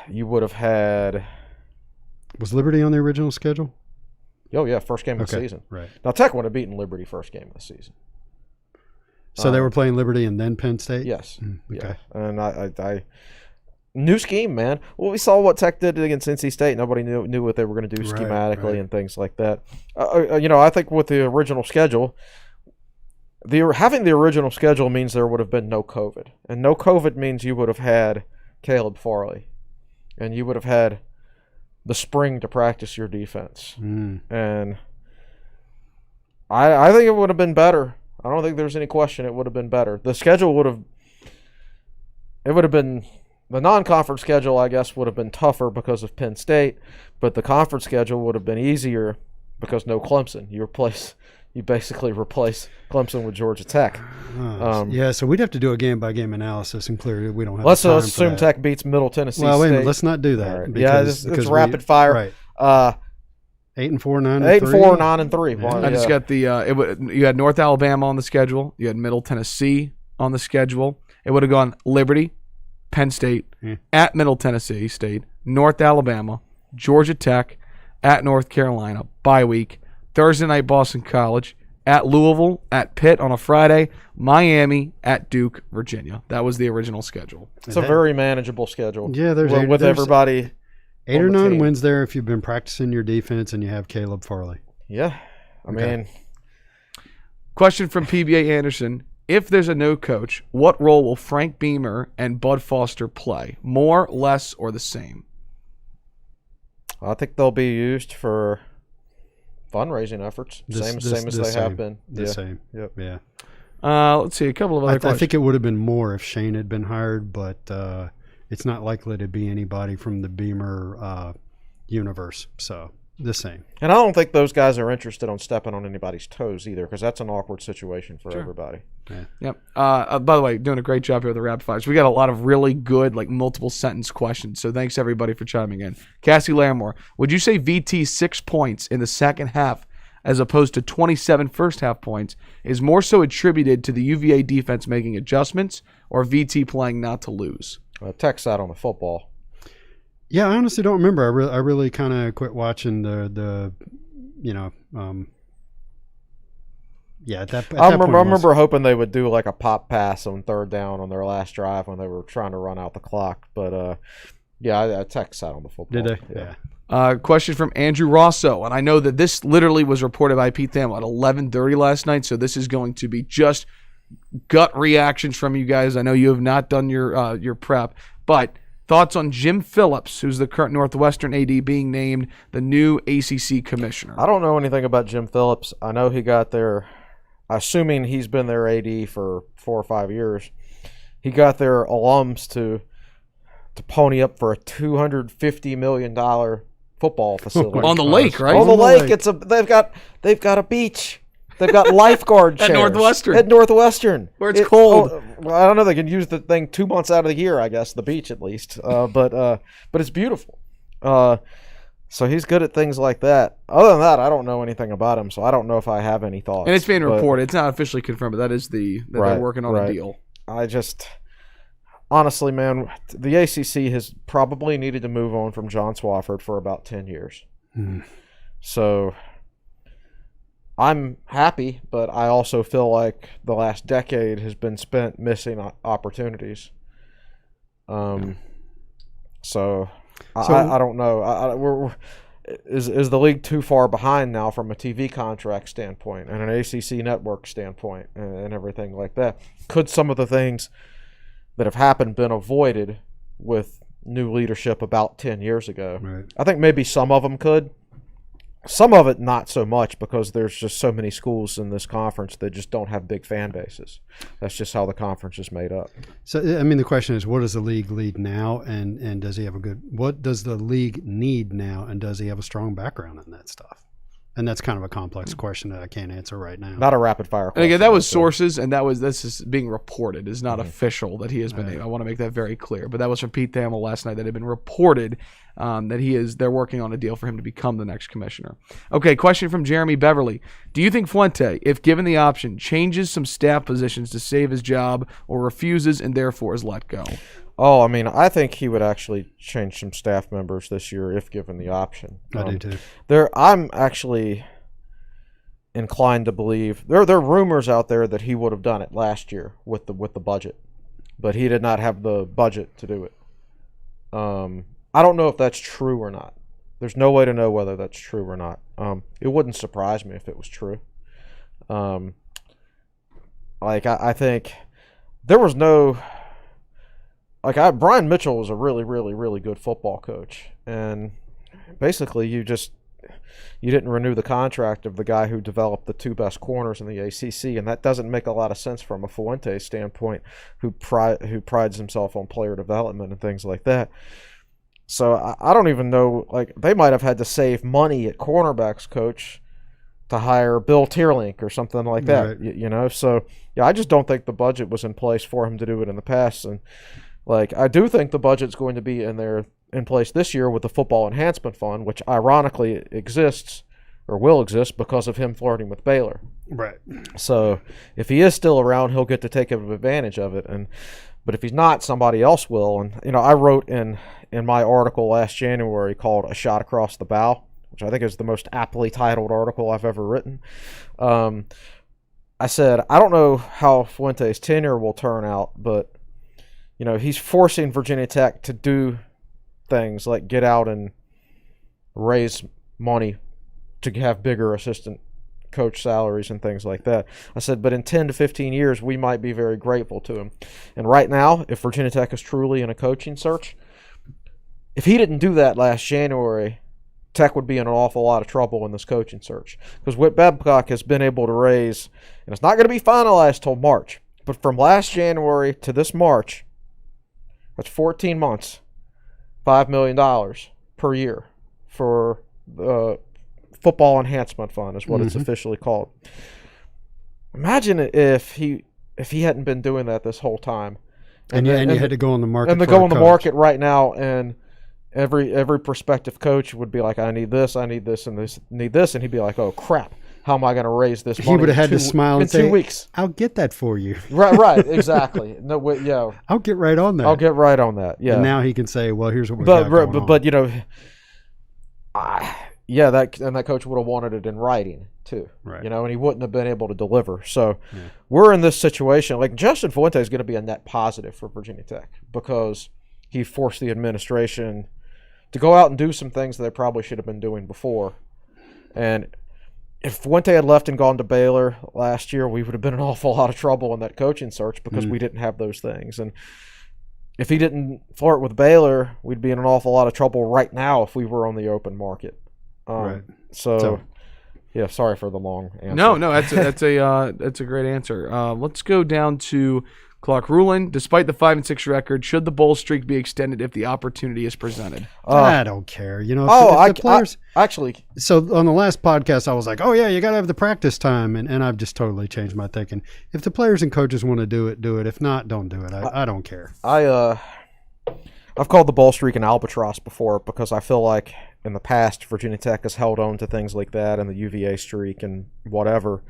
You would have had... Was Liberty on the original schedule? Oh, yeah, first game of the season. Right. Now, Tech would have beaten Liberty first game of the season. So they were playing Liberty and then Penn State? Yes. Okay. Yeah. And I new scheme, man. Well, we saw what Tech did against NC State. Nobody knew what they were going to do schematically and things like that. I think with the original schedule, having the original schedule means there would have been no COVID. And no COVID means you would have had Caleb Farley. And you would have had the spring to practice your defense. And I think it would have been better. I don't think there's any question it would have been better. The schedule would have been the non-conference schedule, I guess, would have been tougher because of Penn State, but the conference schedule would have been easier because no Clemson. You basically replace Clemson with Georgia Tech. So we'd have to do a game-by-game analysis, and clearly we don't have let's time assume for that. Tech beats Middle Tennessee Well, wait a State. minute. Let's not do that. Right. Because, it's rapid fire. Right. 8-4, 9-3. 8-4, 9-3. Yeah. I just got you had North Alabama on the schedule. You had Middle Tennessee on the schedule. It would have gone Liberty, Penn State, at Middle Tennessee State, North Alabama, Georgia Tech, at North Carolina, bye week, Thursday night Boston College, at Louisville, at Pitt on a Friday, Miami, at Duke, Virginia. That was the original schedule. It's a very manageable schedule. Yeah, there's everybody 8 or 9 team. wins there if you've been practicing your defense and you have Caleb Farley. Yeah, I mean, question from PBA Anderson. If there's a no coach, what role will Frank Beamer and Bud Foster play? More, less, or the same? I think they'll be used for fundraising efforts, same as they have been. The same. Yep. Yeah. Let's see, a couple of other questions. I think it would have been more if Shane had been hired, but it's not likely to be anybody from the Beamer universe. So the same. And I don't think those guys are interested on stepping on anybody's toes either, because that's an awkward situation for everybody. Yeah. Yep. By the way, doing a great job here with the rapid fires. We got a lot of really good, multiple sentence questions. So thanks everybody for chiming in. Cassie Larimore, would you say VT's 6 points in the second half, as opposed to 27 first half points, is more so attributed to the UVA defense making adjustments, or VT playing not to lose? Tech side on the football. Yeah, I honestly don't remember. I really kind of quit watching at that point. I remember hoping they would do like a pop pass on third down on their last drive when they were trying to run out the clock. But Tech side on the football. Did they? Yeah. Question from Andrew Rosso, and I know that this literally was reported by Pete Thamel at 11:30 last night, so this is going to be just gut reactions from you guys. I know you have not done your prep, but thoughts on Jim Phillips, who's the current Northwestern AD, being named the new ACC commissioner? I don't know anything about Jim Phillips. I know he got there, assuming he's been their AD for 4 or 5 years. He got their alums to pony up for a $250 million football facility on the lake, right? On the lake. They've got a beach. They've got lifeguard chairs. At Northwestern. Where it's cold. I don't know. They can use the thing 2 months out of the year, I guess, the beach at least. But it's beautiful. So he's good at things like that. Other than that, I don't know anything about him, so I don't know if I have any thoughts. And it's being reported. It's not officially confirmed, but that is they're working on a deal. Honestly, man, the ACC has probably needed to move on from John Swofford for about 10 years. So I'm happy, but I also feel like the last decade has been spent missing opportunities. So I don't know. Is the league too far behind now from a TV contract standpoint and an ACC network standpoint and everything like that? Could some of the things that have happened been avoided with new leadership about 10 years ago? Right. I think maybe some of them could. Some of it not so much, because there's just so many schools in this conference that just don't have big fan bases. That's just how the conference is made up. So, I mean, the question is, what does the league lead now, and does he have what does the league need now, and does he have a strong background in that stuff? And that's kind of a complex question that I can't answer right now. Not a rapid fire question. And again, that was sources, and this is being reported. It's not official that he has been named. I want to make that very clear. But that was from Pete Thamel last night that had been reported that they're working on a deal for him to become the next commissioner. Okay, question from Jeremy Beverly. Do you think Fuente, if given the option, changes some staff positions to save his job, or refuses and therefore is let go? Oh, I mean, I think he would actually change some staff members this year if given the option. I do too. I'm actually inclined to believe there are rumors out there that he would have done it last year with the budget, but he did not have the budget to do it. I don't know if that's true or not. There's no way to know whether that's true or not. It wouldn't surprise me if it was true. I think there was no. Brian Mitchell was a really, really, really good football coach, and basically you didn't renew the contract of the guy who developed the two best corners in the ACC, and that doesn't make a lot of sense from a Fuente standpoint, who prides himself on player development and things like that. So I don't even know. They might have had to save money at cornerbacks coach to hire Bill Tierlink or something like that. Right. So yeah, I just don't think the budget was in place for him to do it in the past, and. I do think the budget's going to be in place this year with the Football Enhancement Fund, which ironically exists or will exist because of him flirting with Baylor. Right. So if he is still around, he'll get to take advantage of it. But if he's not, somebody else will. And I wrote in my article last January called "A Shot Across the Bow," which I think is the most aptly titled article I've ever written. I said I don't know how Fuente's tenure will turn out, but he's forcing Virginia Tech to do things like get out and raise money to have bigger assistant coach salaries and things like that. I said, but in 10 to 15 years, we might be very grateful to him. And right now, if Virginia Tech is truly in a coaching search, if he didn't do that last January, Tech would be in an awful lot of trouble in this coaching search. Because what Babcock has been able to raise, and it's not going to be finalized till March, but from last January to this March, that's 14 months, $5 million per year for the Football Enhancement Fund is what it's officially called. Imagine if he hadn't been doing that this whole time, and you had to go on the market, and to go on the market right now, and every prospective coach would be like, I need this, and need this, and he'd be like, oh crap. How am I going to raise this money? He would have had to smile and say, 2 weeks. I'll get that for you. Right, exactly. No, yeah. I'll get right on that. Yeah. And now he can say, well, here's what we got going on. But that coach would have wanted it in writing too. Right. And he wouldn't have been able to deliver. So we're in this situation. Justin Fuente is going to be a net positive for Virginia Tech because he forced the administration to go out and do some things that they probably should have been doing before. And if Fuente had left and gone to Baylor last year, we would have been in an awful lot of trouble in that coaching search because we didn't have those things. And if he didn't flirt with Baylor, we'd be in an awful lot of trouble right now if we were on the open market. Right. So, yeah, sorry for the long answer. No, that's a great answer. Let's go down to Clock ruling. Despite the 5-6 record, should the bowl streak be extended if the opportunity is presented? I don't care. If the players actually. So on the last podcast, I was like, "Oh yeah, you got to have the practice time," and I've just totally changed my thinking. If the players and coaches want to do it, do it. If not, don't do it. I don't care. I've called the ball streak an albatross before because I feel like in the past Virginia Tech has held on to things like that and the UVA streak and whatever,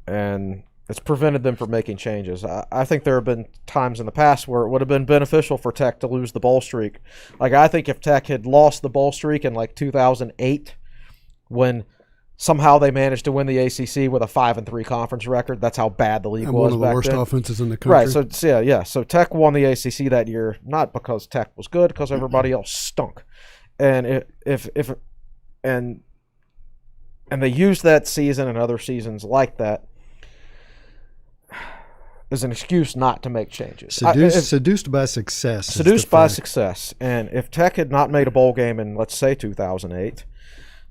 and it's prevented them from making changes. I think there have been times in the past where it would have been beneficial for Tech to lose the ball streak. Like, I think if Tech had lost the ball streak in like 2008, when somehow they managed to win the ACC with a 5-3 conference record, that's how bad the league And was one of the back worst then. offenses in the country. Right. So So Tech won the ACC that year, not because Tech was good, because everybody else stunk, and and they used that season and other seasons like that as an excuse not to make changes. Seduced by success. Seduced by success. And if Tech had not made a bowl game in, let's say, 2008,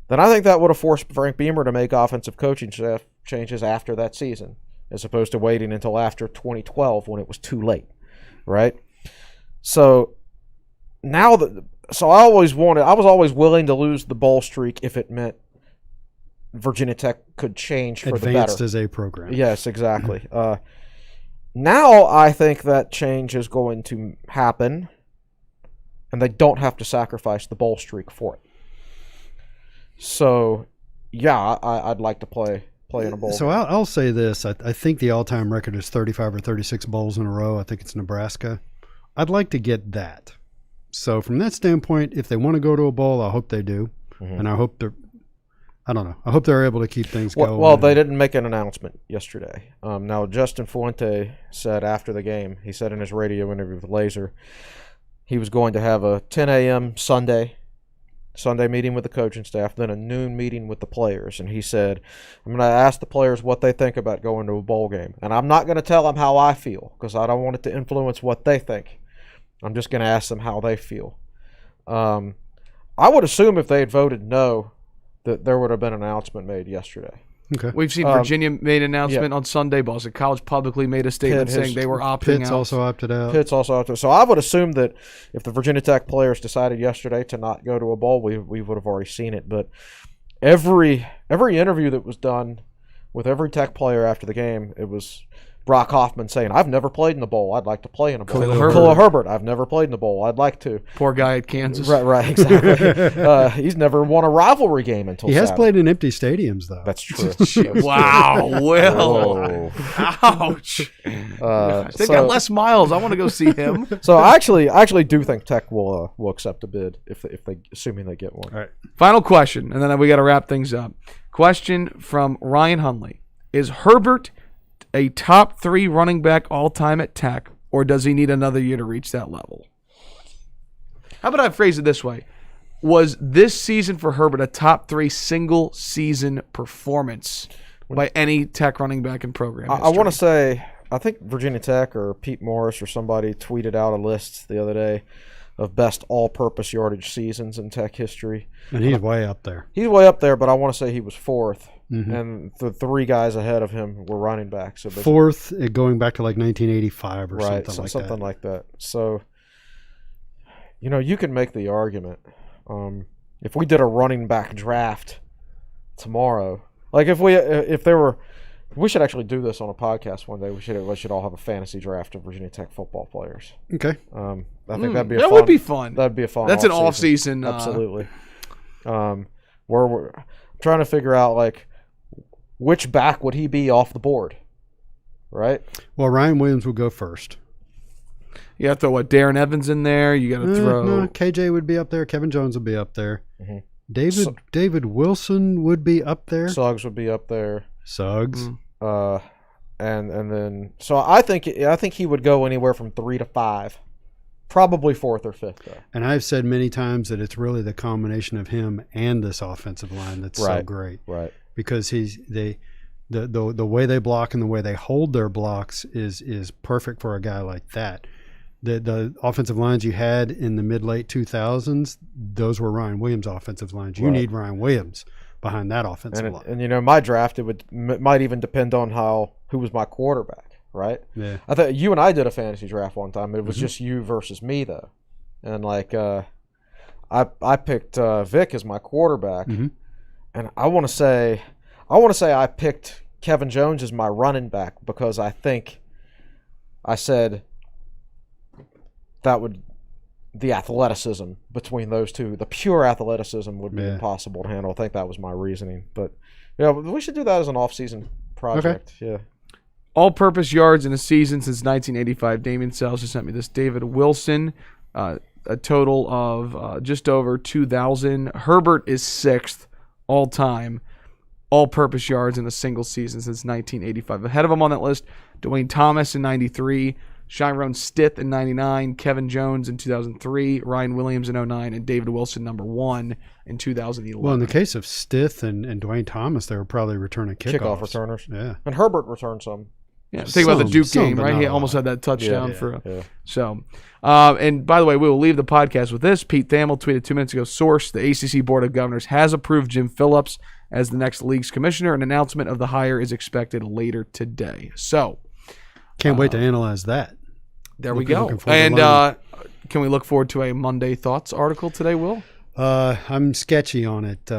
then I think that would have forced Frank Beamer to make offensive coaching changes after that season, as opposed to waiting until after 2012 when it was too late, right? So now I was always willing to lose the bowl streak if it meant Virginia Tech could change for the better. Advanced as a program. Yes, exactly. Now I think that change is going to happen, and they don't have to sacrifice the bowl streak for it. So, yeah, I'd like to play in a bowl. So I'll say this. I think the all-time record is 35 or 36 bowls in a row. I think it's Nebraska. I'd like to get that. So from that standpoint, if they want to go to a bowl, I hope they do. Mm-hmm. And I hope I hope they're able to keep things going. Well, they didn't make an announcement yesterday. Now, Justin Fuente said after the game, he said in his radio interview with Laser, he was going to have a 10 a.m. Sunday meeting with the coaching staff, then a noon meeting with the players. And he said, I'm going to ask the players what they think about going to a bowl game. And I'm not going to tell them how I feel because I don't want it to influence what they think. I'm just going to ask them how they feel. I would assume if they had voted no, that there would have been an announcement made yesterday. Okay. We've seen Virginia made an announcement on Sunday. Boston College publicly made a statement saying they were opting Pitt's out. also opted out. Pitt's also opted out. So I would assume that if the Virginia Tech players decided yesterday to not go to a bowl, we would have already seen it. But every interview that was done with every Tech player after the game, it was Brock Hoffman saying, I've never played in the bowl. I'd like to play in a bowl. Khalil Herbert, I've never played in the bowl. I'd like to. Poor guy at Kansas. Right, exactly. He's never won a rivalry game until He has Saturday. played in empty stadiums, though. That's true. Wow, Will. Whoa. Ouch. They've got Les Miles. I want to go see him. So I actually do think Tech will accept a bid if they assuming they get one. All right. Final question, and then we got to wrap things up. Question from Ryan Hunley. Is Herbert a top 3 running back all time at Tech, or does he need another year to reach that level? How about I phrase it this way? Was this season for Herbert a top 3 single season performance by any Tech running back in program history? I want to say, I think Virginia Tech or Pete Morris or somebody tweeted out a list the other day of best all-purpose yardage seasons in Tech history. And he's way up there. He's way up there, but I want to say he was 4th. Mm-hmm. And the 3 guys ahead of him were running backs. So 4th, going back to like 1985 or something like that. So, you can make the argument. If we did a running back draft tomorrow, like we should actually do this on a podcast one day. We should all have a fantasy draft of Virginia Tech football players. Okay. I think that'd be would be fun. That'd be a fun. That's an off-season. Absolutely. Where we're trying to figure out like which back would he be off the board, right? Well, Ryan Williams will go first. You have to throw Darren Evans in there. You got to throw. No, KJ would be up there. Kevin Jones would be up there. Mm-hmm. David Wilson would be up there. Suggs would be up there. Suggs. And then so I think he would go anywhere from 3 to 5, probably 4th or 5th though. And I've said many times that it's really the combination of him and this offensive line that's so great. Right. Because the way they block and the way they hold their blocks is perfect for a guy like that. The offensive lines you had in the mid-late 2000s, those were Ryan Williams' offensive lines. You need Ryan Williams behind that offensive line. And my draft, might even depend on who was my quarterback, right? Yeah. I thought you and I did a fantasy draft one time. It was just you versus me though, and like I picked Vic as my quarterback, and I want to say I picked Kevin Jones as my running back because I think I said the athleticism between those two, the pure athleticism would be impossible to handle. I think that was my reasoning. But yeah, we should do that as an off-season project. Okay. Yeah. All-purpose yards in a season since 1985. Damien Sells just sent me this. David Wilson, a total of just over 2,000. Herbert is 6th all-time all-purpose yards in a single season since 1985. Ahead of him on that list, Dwayne Thomas in 93, Chiron Stith in 99, Kevin Jones in 2003, Ryan Williams in 09, and David Wilson, number 1, in 2011. Well, in the case of Stith and Dwayne Thomas, they were probably returning kickoff returners. Yeah. And Herbert returned some. Yeah, think about the Duke game, right? He almost had that touchdown So, and by the way, we will leave the podcast with this. Pete Thamel tweeted 2 minutes ago, source, the ACC Board of Governors has approved Jim Phillips as the next league's commissioner. An announcement of the hire is expected later today. So, can't wait to analyze that. There we go. And can we look forward to a Monday Thoughts article today, Will? I'm sketchy on it.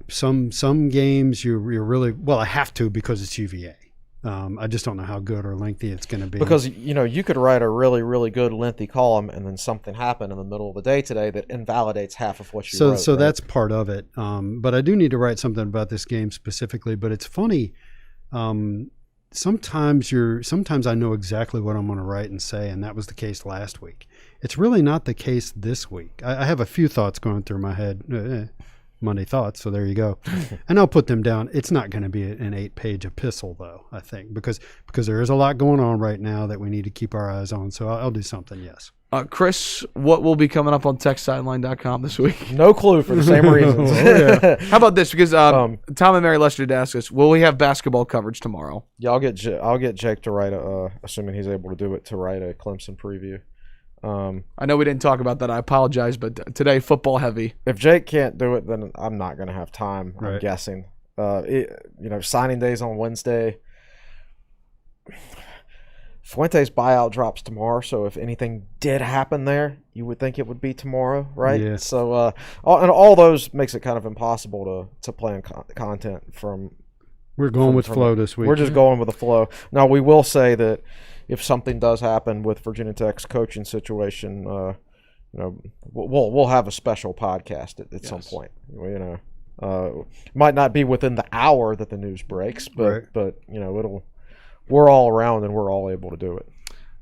Some games you're really, well, I have to because it's UVA. I just don't know how good or lengthy it's going to be. Because, you could write a really, really good lengthy column and then something happened in the middle of the day today that invalidates half of what you wrote. So that's part of it. But I do need to write something about this game specifically. But it's funny. Sometimes I know exactly what I'm going to write and say, and that was the case last week. It's really not the case this week. I have a few thoughts going through my head. Monday thoughts, so there you go. And I'll put them down. It's not going to be an 8-page epistle, though, I think, because there is a lot going on right now that we need to keep our eyes on. So I'll do something, yes. Chris, what will be coming up on TechSideline.com this week? No clue for the same reasons. How about this? Because Tom and Mary Lester did ask us, will we have basketball coverage tomorrow? Yeah, I'll get Jake to write assuming he's able to do it, to write a Clemson preview. I know we didn't talk about that. I apologize, but today football heavy. If Jake can't do it, then I'm not going to have time. Right. I'm guessing. Signing days on Wednesday. Fuente's buyout drops tomorrow, so if anything did happen there, you would think it would be tomorrow, right? Yeah. So, all those makes it kind of impossible to plan content from. We're going with flow this week. We're just going with the flow. Now, we will say that if something does happen with Virginia Tech's coaching situation, we'll have a special podcast at some point. Might not be within the hour that the news breaks, but we're all around and we're all able to do it.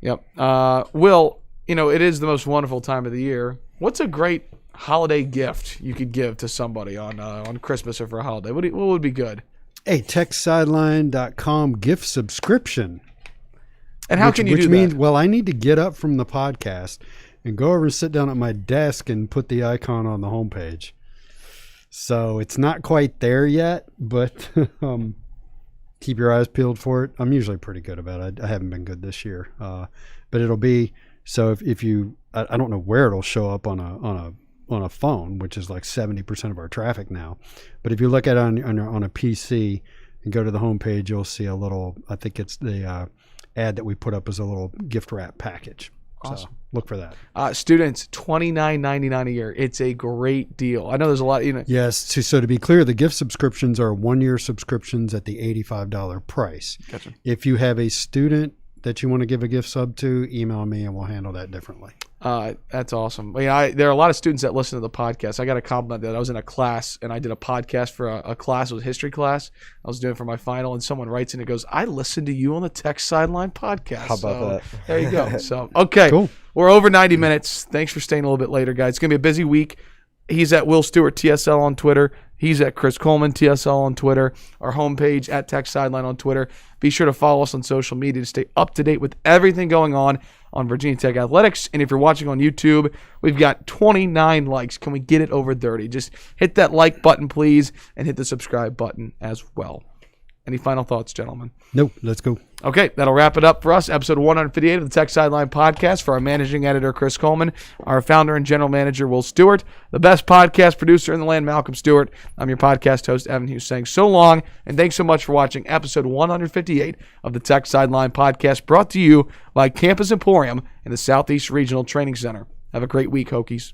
Yep. Will, it is the most wonderful time of the year. What's a great holiday gift you could give to somebody on Christmas or for a holiday? What would be good? A TechSideline.com gift subscription. And how can you do that? Which means, well, I need to get up from the podcast and go over and sit down at my desk and put the icon on the homepage. So it's not quite there yet, but keep your eyes peeled for it. I'm usually pretty good about it. I haven't been good this year, but it'll be. So if you, I don't know where it'll show up on a phone, which is like 70% of our traffic now. But if you look at it on a PC and go to the homepage, you'll see a little. I think it's the ad that we put up as a little gift wrap package. Awesome. So look for that. Students, $29.99 a year. It's a great deal. I know there's a lot. Yes. So to be clear, the gift subscriptions are 1-year subscriptions at the $85 price. Gotcha. If you have a student that you want to give a gift sub to, email me and we'll handle that differently. That's awesome. There are a lot of students that listen to the podcast. I got a compliment that I was in a class and I did a podcast for a class. It was a history class. I was doing it for my final, and someone writes in and goes, I listened to you on the Tech Sideline podcast. How about that? There you go. So, okay. Cool. We're over 90 minutes. Thanks for staying a little bit later, guys. It's going to be a busy week. He's at Will Stewart TSL on Twitter. He's at Chris Coleman TSL on Twitter. Our homepage at Tech Sideline on Twitter. Be sure to follow us on social media to stay up to date with everything going on Virginia Tech Athletics. And if you're watching on YouTube, we've got 29 likes. Can we get it over 30? Just hit that like button, please, and hit the subscribe button as well. Any final thoughts, gentlemen? Nope. Let's go. Okay, that'll wrap it up for us. Episode 158 of the Tech Sideline Podcast. For our managing editor, Chris Coleman, our founder and general manager, Will Stewart, the best podcast producer in the land, Malcolm Stewart. I'm your podcast host, Evan Hughes, saying so long, and thanks so much for watching episode 158 of the Tech Sideline Podcast, brought to you by Campus Emporium in the Southeast Regional Training Center. Have a great week, Hokies.